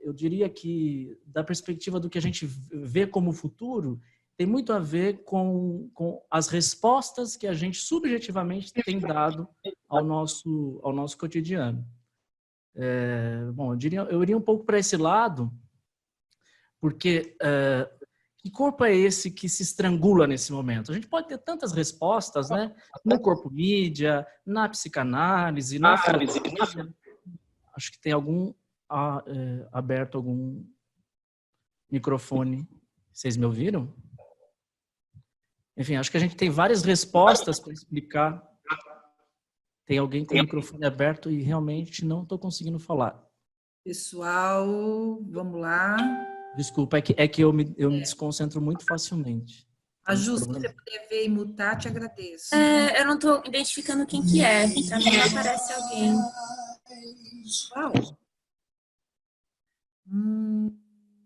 [SPEAKER 2] eu diria que, da perspectiva do que a gente vê como futuro, tem muito a ver com as respostas que a gente subjetivamente tem dado ao nosso cotidiano. Bom, eu iria um pouco para esse lado, porque que corpo é esse que se estrangula nesse momento? A gente pode ter tantas respostas, né? No corpo mídia, na psicanálise, na filosofia. Acho que tem aberto algum microfone. Vocês me ouviram? Enfim, acho que a gente tem várias respostas para explicar. Tem alguém com o microfone aberto e realmente não estou conseguindo falar.
[SPEAKER 1] Pessoal, vamos lá.
[SPEAKER 2] Desculpa, é que eu me desconcentro muito facilmente.
[SPEAKER 1] A Ju, se você puder ver e mutar, te agradeço.
[SPEAKER 3] Eu não estou identificando quem que é. Para mim não aparece alguém.
[SPEAKER 1] Uau.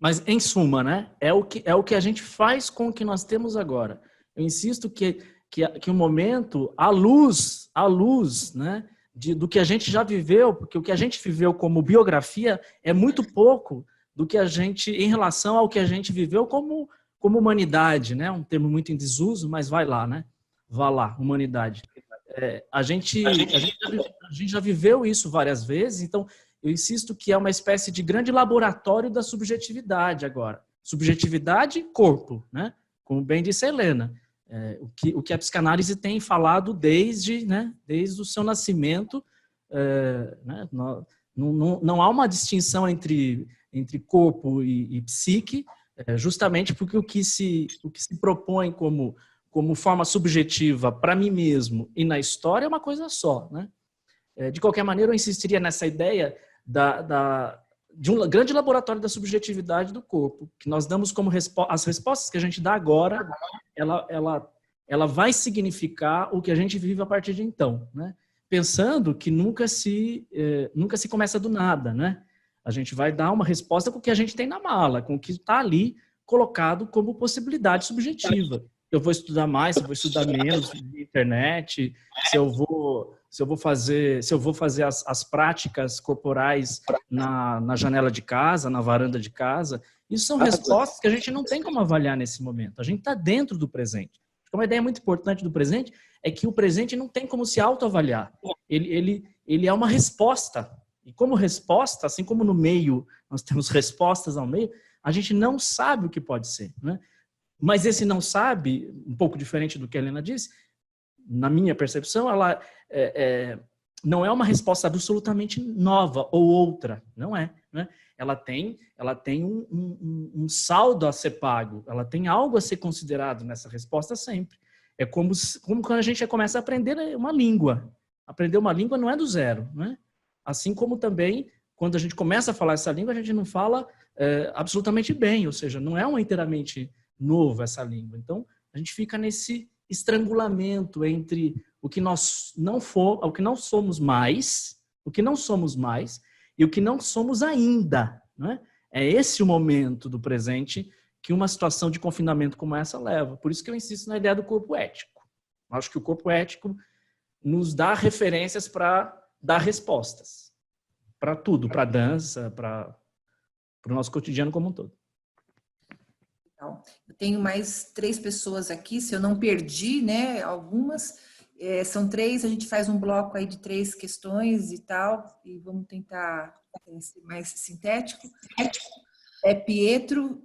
[SPEAKER 2] Mas, em suma, né? É o que a gente faz com o que nós temos agora. Eu insisto que o momento, à luz, né? Do que a gente já viveu, porque o que a gente viveu como biografia é muito pouco do que a gente, em relação ao que a gente viveu como humanidade, né? Um termo muito em desuso, mas vai lá, né? Vá lá, humanidade. A gente já viveu isso várias vezes, então eu insisto que é uma espécie de grande laboratório da subjetividade agora. Subjetividade, corpo, né? Como bem disse a Helena. O que a psicanálise tem falado desde o seu nascimento, né? Não há uma distinção entre corpo e psique, justamente porque o que se propõe como forma subjetiva para mim mesmo e na história é uma coisa só, né? De qualquer maneira, eu insistiria nessa ideia de um grande laboratório da subjetividade do corpo, que nós damos como as respostas que a gente dá agora, ela vai significar o que a gente vive a partir de então, né? Pensando que nunca se começa do nada, né? A gente vai dar uma resposta com o que a gente tem na mala, com o que está ali colocado como possibilidade subjetiva. Eu vou estudar mais, se eu vou estudar menos na internet, se eu vou fazer as práticas corporais na janela de casa, na varanda de casa. Isso são respostas que a gente não tem como avaliar nesse momento. A gente está dentro do presente. Uma ideia muito importante do presente é que o presente não tem como se autoavaliar. Ele é uma resposta. E como resposta, assim como no meio nós temos respostas ao meio, a gente não sabe o que pode ser, né? Mas esse não sabe, um pouco diferente do que a Helena disse, na minha percepção, ela não é uma resposta absolutamente nova ou outra, não é, né? Ela tem um saldo a ser pago, ela tem algo a ser considerado nessa resposta sempre. É como quando a gente começa a aprender uma língua. Aprender uma língua não é do zero, né? Assim como também, quando a gente começa a falar essa língua, a gente não fala absolutamente bem, ou seja, não é inteiramente novo essa língua. Então, a gente fica nesse estrangulamento entre o que não somos mais e o que não somos ainda, né? É esse o momento do presente que uma situação de confinamento como essa leva. Por isso que eu insisto na ideia do corpo ético. Eu acho que o corpo ético nos dá referências para dar respostas. Para tudo, para a dança, para o nosso cotidiano como um todo.
[SPEAKER 1] Eu tenho mais 3 pessoas aqui, se eu não perdi, né, algumas. São 3, a gente faz um bloco aí de 3 questões e tal, e vamos tentar ser mais sintético. Pietro,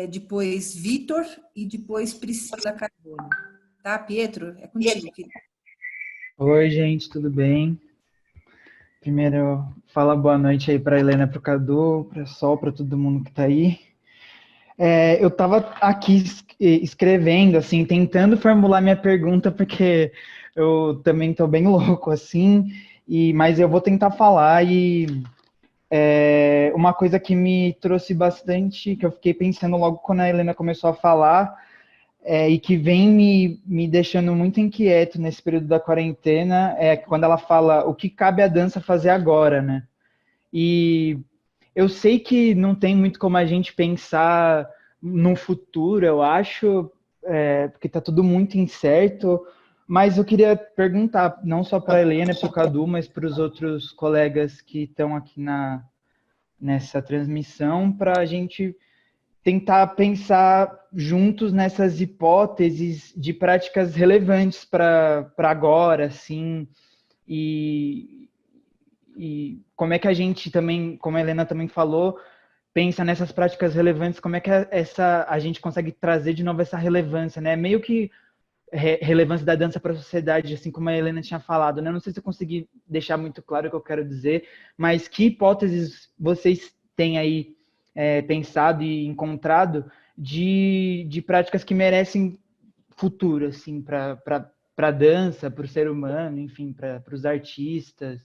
[SPEAKER 1] depois Vitor e depois Priscila Carbono. Tá, Pietro? É contigo, querido.
[SPEAKER 6] Oi, gente, tudo bem? Primeiro, fala boa noite aí para Helena, para o Cadu, para Sol, para todo mundo que está aí. Eu estava aqui escrevendo, assim, tentando formular minha pergunta, porque eu também estou bem louco, assim, mas eu vou tentar falar. Uma coisa que me trouxe bastante, que eu fiquei pensando logo quando a Helena começou a falar, e que vem me deixando muito inquieto nesse período da quarentena, é quando ela fala o que cabe à dança fazer agora, né? E eu sei que não tem muito como a gente pensar no futuro, eu acho, porque está tudo muito incerto, mas eu queria perguntar, não só para a Helena e para o Cadu, mas para os outros colegas que estão aqui na nessa transmissão para a gente tentar pensar juntos nessas hipóteses de práticas relevantes para agora, assim, e como é que a gente também, como a Helena também falou, pensa nessas práticas relevantes, como é que a gente consegue trazer de novo essa relevância, né? Meio que relevância da dança para a sociedade, assim como a Helena tinha falado, né? Não sei se eu consegui deixar muito claro o que eu quero dizer, mas que hipóteses vocês têm aí pensado e encontrado de práticas que merecem futuro, assim, para a dança, para o ser humano, enfim, para os artistas,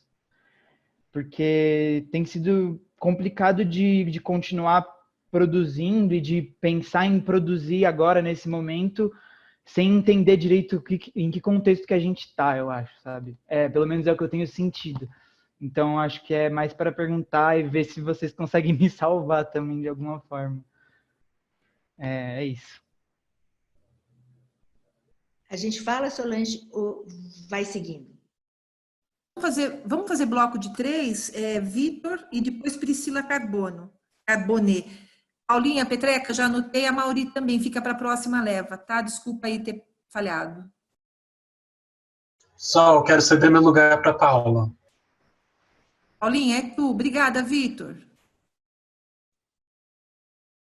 [SPEAKER 6] porque tem sido complicado de continuar produzindo e de pensar em produzir agora, nesse momento, sem entender direito em que contexto que a gente está, eu acho, sabe? Pelo menos é o que eu tenho sentido. Então, acho que é mais para perguntar e ver se vocês conseguem me salvar também de alguma forma. É isso.
[SPEAKER 4] A gente fala, Solange, ou vai seguindo?
[SPEAKER 1] Vamos fazer bloco de 3, Vitor e depois Priscila Carbonet. Paulinha, Petreca, já anotei, a Mauri também, fica para a próxima leva, tá? Desculpa aí ter falhado.
[SPEAKER 7] Só, eu quero ceder meu lugar para Paula.
[SPEAKER 1] Paulinha, é tu. Obrigada, Vitor.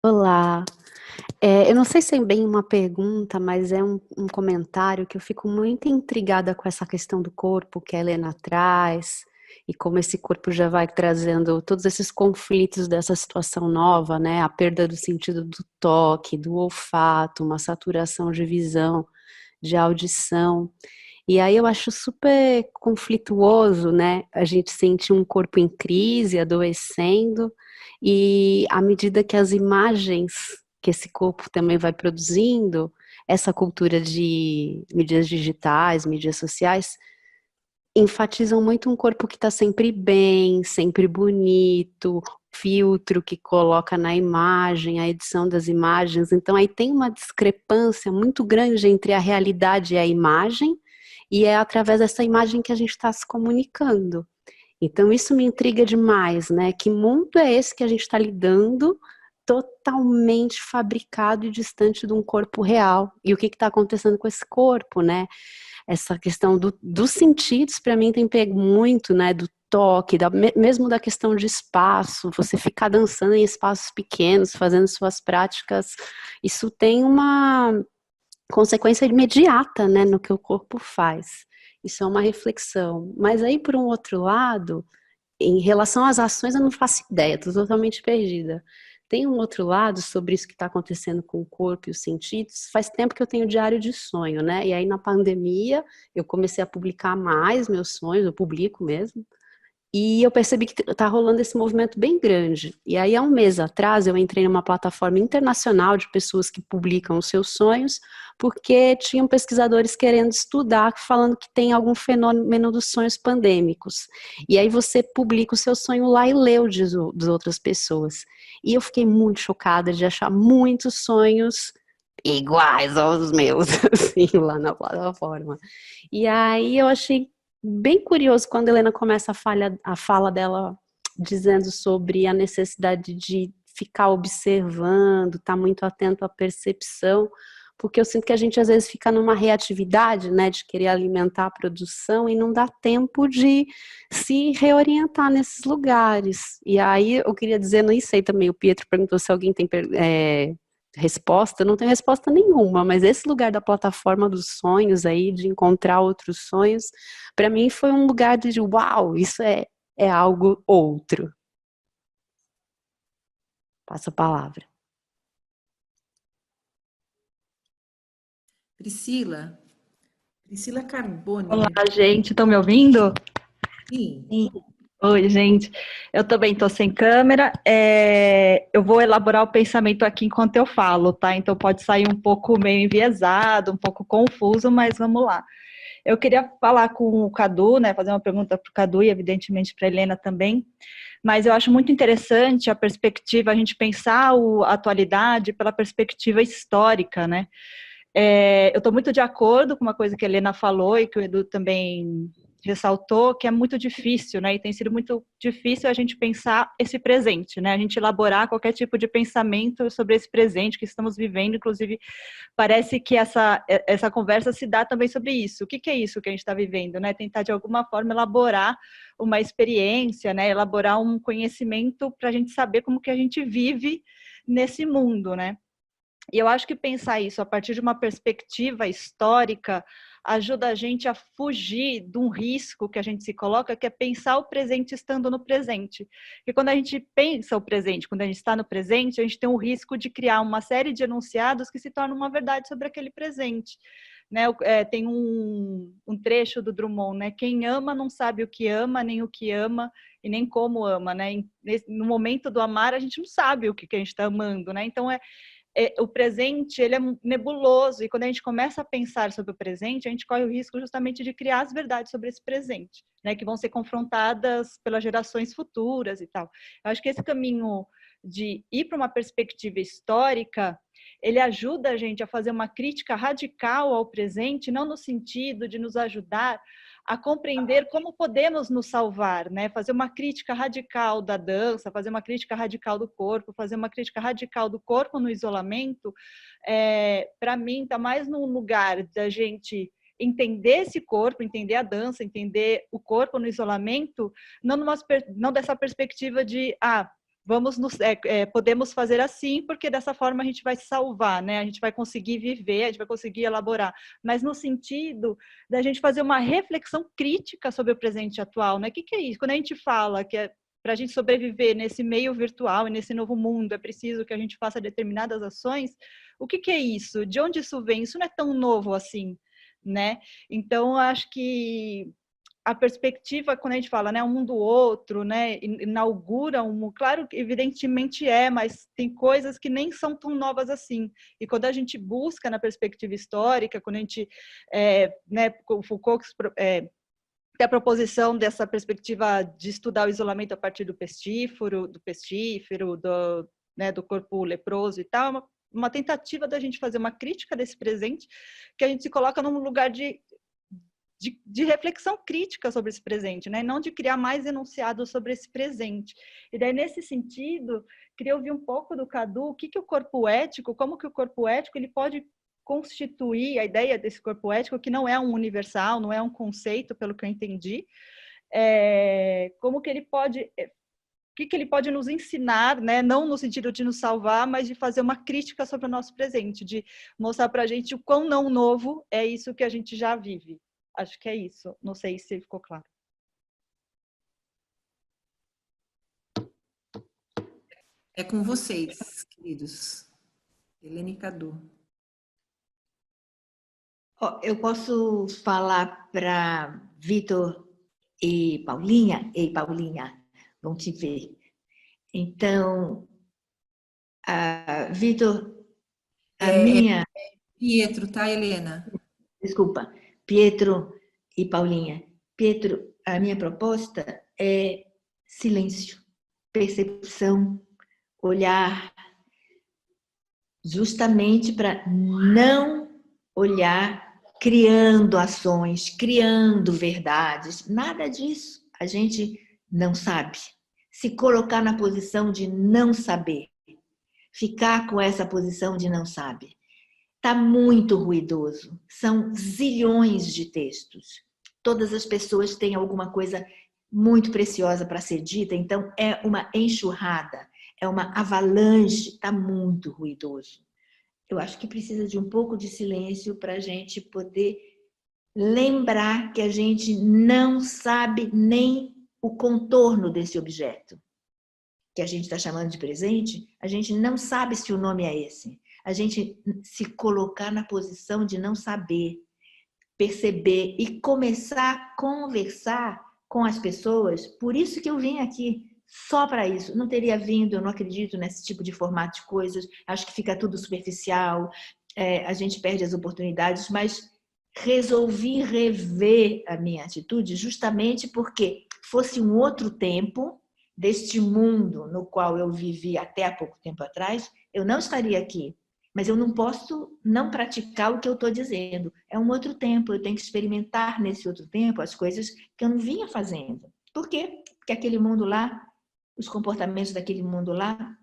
[SPEAKER 8] Olá. Eu não sei se é bem uma pergunta, mas é um comentário que eu fico muito intrigada com essa questão do corpo que a Helena traz e como esse corpo já vai trazendo todos esses conflitos dessa situação nova, né? A perda do sentido do toque, do olfato, uma saturação de visão, de audição. E aí eu acho super conflituoso, né? A gente sente um corpo em crise, adoecendo, e à medida que as imagens que esse corpo também vai produzindo, essa cultura de mídias digitais, mídias sociais, enfatizam muito um corpo que está sempre bem, sempre bonito, filtro que coloca na imagem, a edição das imagens. Então aí tem uma discrepância muito grande entre a realidade e a imagem, e é através dessa imagem que a gente está se comunicando. Então isso me intriga demais, né? Que mundo é esse que a gente está lidando, totalmente fabricado e distante de um corpo real? E o que está acontecendo com esse corpo, né? Essa questão dos sentidos, para mim, tem pego muito, né? Do toque, mesmo da questão de espaço, você ficar dançando em espaços pequenos, fazendo suas práticas, isso tem uma consequência imediata, né, no que o corpo faz. Isso é uma reflexão. Mas aí, por um outro lado, em relação às ações, eu não faço ideia, estou totalmente perdida. Tem um outro lado sobre isso que está acontecendo com o corpo e os sentidos. Faz tempo que eu tenho diário de sonho, né? E aí, na pandemia, eu comecei a publicar mais meus sonhos, eu publico mesmo. E eu percebi que está rolando esse movimento bem grande. E aí, há um mês atrás, eu entrei numa plataforma internacional de pessoas que publicam os seus sonhos, porque tinham pesquisadores querendo estudar, falando que tem algum fenômeno dos sonhos pandêmicos. E aí você publica o seu sonho lá e lê o das outras pessoas. E eu fiquei muito chocada de achar muitos sonhos iguais aos meus, assim, lá na plataforma. E aí eu achei bem curioso quando a Helena começa a fala dela dizendo sobre a necessidade de ficar observando, estar muito atento à percepção, porque eu sinto que a gente às vezes fica numa reatividade, né, de querer alimentar a produção e não dá tempo de se reorientar nesses lugares. E aí eu queria dizer, não sei também, o Pietro perguntou se alguém tem resposta, eu não tenho resposta nenhuma, mas esse lugar da plataforma dos sonhos aí, de encontrar outros sonhos, para mim foi um lugar de uau, isso é algo outro. Passo a palavra.
[SPEAKER 1] Priscila Carbone.
[SPEAKER 9] Olá, gente, estão me ouvindo?
[SPEAKER 1] Sim.
[SPEAKER 9] Oi, gente. Eu também estou sem câmera. Eu vou elaborar o pensamento aqui enquanto eu falo, tá? Então pode sair um pouco meio enviesado, um pouco confuso, mas vamos lá. Eu queria falar com o Cadu, né? Fazer uma pergunta para o Cadu e, evidentemente, para a Helena também. Mas eu acho muito interessante a perspectiva, a gente pensar a atualidade pela perspectiva histórica, né? Eu estou muito de acordo com uma coisa que a Helena falou e que o Edu também ressaltou que é muito difícil, né? E tem sido muito difícil a gente pensar esse presente, né? A gente elaborar qualquer tipo de pensamento sobre esse presente que estamos vivendo. Inclusive, parece que essa conversa se dá também sobre isso. O que é isso que a gente está vivendo, né? Tentar, de alguma forma, elaborar uma experiência, né? Elaborar um conhecimento para a gente saber como que a gente vive nesse mundo, né? E eu acho que pensar isso a partir de uma perspectiva histórica ajuda a gente a fugir de um risco que a gente se coloca, que é pensar o presente estando no presente. Porque quando a gente pensa o presente, quando a gente está no presente, a gente tem o risco de criar uma série de enunciados que se tornam uma verdade sobre aquele presente. Né? Tem um trecho do Drummond, né? Quem ama não sabe o que ama, nem o que ama e nem como ama. Né? No momento do amar, a gente não sabe o que a gente está amando. Né? Então, o presente, ele é nebuloso, e quando a gente começa a pensar sobre o presente, a gente corre o risco justamente de criar as verdades sobre esse presente, né, que vão ser confrontadas pelas gerações futuras e tal. Eu acho que esse caminho de ir para uma perspectiva histórica, ele ajuda a gente a fazer uma crítica radical ao presente, não no sentido de nos ajudar a compreender como podemos nos salvar, né? Fazer uma crítica radical da dança, fazer uma crítica radical do corpo, fazer uma crítica radical do corpo no isolamento, para mim, está mais num lugar da gente entender esse corpo, entender a dança, entender o corpo no isolamento, não dessa perspectiva de podemos fazer assim, porque dessa forma a gente vai se salvar, né? A gente vai conseguir viver, a gente vai conseguir elaborar, mas no sentido da gente fazer uma reflexão crítica sobre o presente atual, né? O que é isso? Quando a gente fala que para a gente sobreviver nesse meio virtual e nesse novo mundo é preciso que a gente faça determinadas ações, o que é isso? De onde isso vem? Isso não é tão novo assim, né? Então, acho que a perspectiva, quando a gente fala, né, um do outro, né, inaugura claro que evidentemente mas tem coisas que nem são tão novas assim. E quando a gente busca na perspectiva histórica, quando a gente, né, o Foucault tem a proposição dessa perspectiva de estudar o isolamento a partir do pestífero, do corpo leproso e tal, uma tentativa da gente fazer uma crítica desse presente, que a gente se coloca num lugar de reflexão crítica sobre esse presente, né? Não de criar mais enunciados sobre esse presente. E daí, nesse sentido, queria ouvir um pouco do Cadu, o que o corpo ético, como que o corpo ético ele pode constituir a ideia desse corpo ético, que não é um universal, não é um conceito, pelo que eu entendi, como que ele pode... O que ele pode nos ensinar, né? Não no sentido de nos salvar, mas de fazer uma crítica sobre o nosso presente, de mostrar para a gente o quão não novo é isso que a gente já vive. Acho que é isso. Não sei se ficou claro.
[SPEAKER 1] É com vocês, queridos. Helena e Cadu.
[SPEAKER 4] Eu posso falar para Vitor e Paulinha? Ei, Paulinha, vão te ver. Então, Vitor, minha...
[SPEAKER 1] Pietro, tá, Helena?
[SPEAKER 4] Desculpa. Pietro e Paulinha. Pietro, a minha proposta é silêncio, percepção, olhar, justamente para não olhar criando ações, criando verdades, nada disso. A gente não sabe. Se colocar na posição de não saber, ficar com essa posição de não sabe. Está muito ruidoso, são zilhões de textos. Todas as pessoas têm alguma coisa muito preciosa para ser dita, então é uma enxurrada, é uma avalanche, está muito ruidoso. Eu acho que precisa de um pouco de silêncio para a gente poder lembrar que a gente não sabe nem o contorno desse objeto, que a gente está chamando de presente, a gente não sabe se o nome é esse. A gente se colocar na posição de não saber, perceber e começar a conversar com as pessoas. Por isso que eu vim aqui, só para isso. Não teria vindo, eu não acredito nesse tipo de formato de coisas, acho que fica tudo superficial, a gente perde as oportunidades, mas resolvi rever a minha atitude justamente porque fosse um outro tempo deste mundo no qual eu vivi até há pouco tempo atrás, eu não estaria aqui. Mas eu não posso não praticar o que eu estou dizendo. É um outro tempo, eu tenho que experimentar nesse outro tempo as coisas que eu não vinha fazendo. Por quê? Porque aquele mundo lá, os comportamentos daquele mundo lá,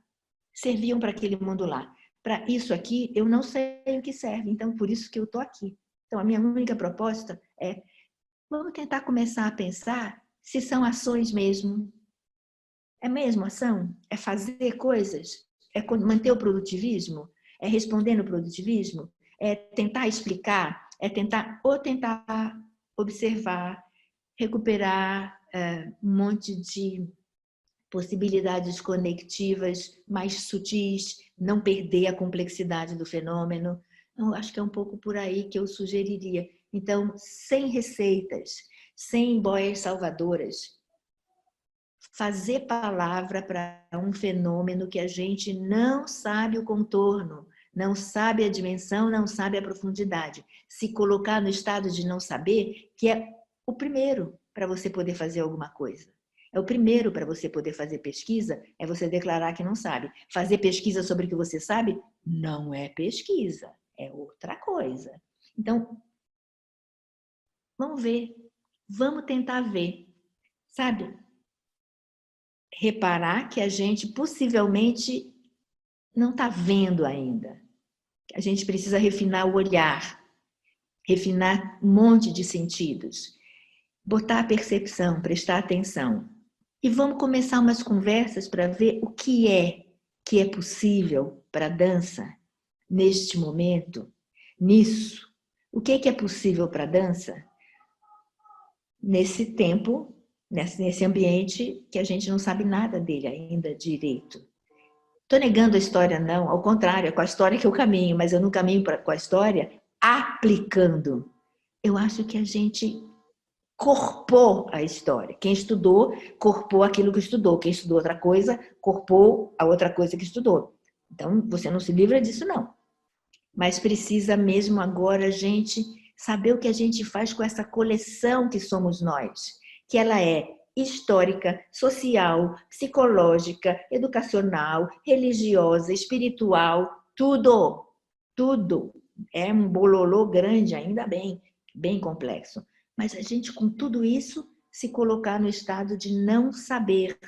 [SPEAKER 4] serviam para aquele mundo lá. Para isso aqui, eu não sei o que serve, então por isso que eu estou aqui. Então a minha única proposta é, vamos tentar começar a pensar se são ações mesmo. É mesmo ação? É fazer coisas? É manter o produtivismo? É responder no produtivismo? É tentar explicar? É tentar observar, recuperar um monte de possibilidades conectivas mais sutis, não perder a complexidade do fenômeno. Eu acho que é um pouco por aí que eu sugeriria. Então, sem receitas, sem boias salvadoras, fazer palavra para um fenômeno que a gente não sabe o contorno, não sabe a dimensão, não sabe a profundidade. Se colocar no estado de não saber, que é o primeiro para você poder fazer alguma coisa. É o primeiro para você poder fazer pesquisa, é você declarar que não sabe. Fazer pesquisa sobre o que você sabe não é pesquisa, é outra coisa. Então, vamos ver, vamos tentar ver, sabe? Reparar que a gente possivelmente não está vendo ainda. A gente precisa refinar o olhar, refinar um monte de sentidos, botar a percepção, prestar atenção. E vamos começar umas conversas para ver o que é possível para a dança neste momento, nisso. O que é possível para a dança nesse tempo, nesse ambiente que a gente não sabe nada dele ainda direito. Estou negando a história, não, ao contrário, é com a história que eu caminho, mas eu não caminho com a história aplicando. Eu acho que a gente corpou a história. Quem estudou, corpou aquilo que estudou. Quem estudou outra coisa, corpou a outra coisa que estudou. Então, você não se livra disso, não. Mas precisa mesmo agora a gente saber o que a gente faz com essa coleção que somos nós. Que ela é histórica, social, psicológica, educacional, religiosa, espiritual, tudo. Tudo. É um bololô grande, ainda bem complexo. Mas a gente, com tudo isso, se colocar no estado de não saber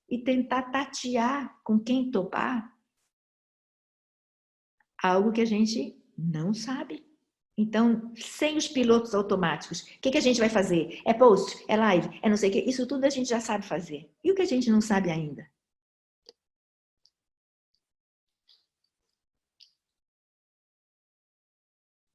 [SPEAKER 4] e tentar tatear com quem topar algo que a gente não sabe. Então, sem os pilotos automáticos, o que a gente vai fazer? É post? É live? É não sei o quê? Isso tudo a gente já sabe fazer. E o que a gente não sabe ainda?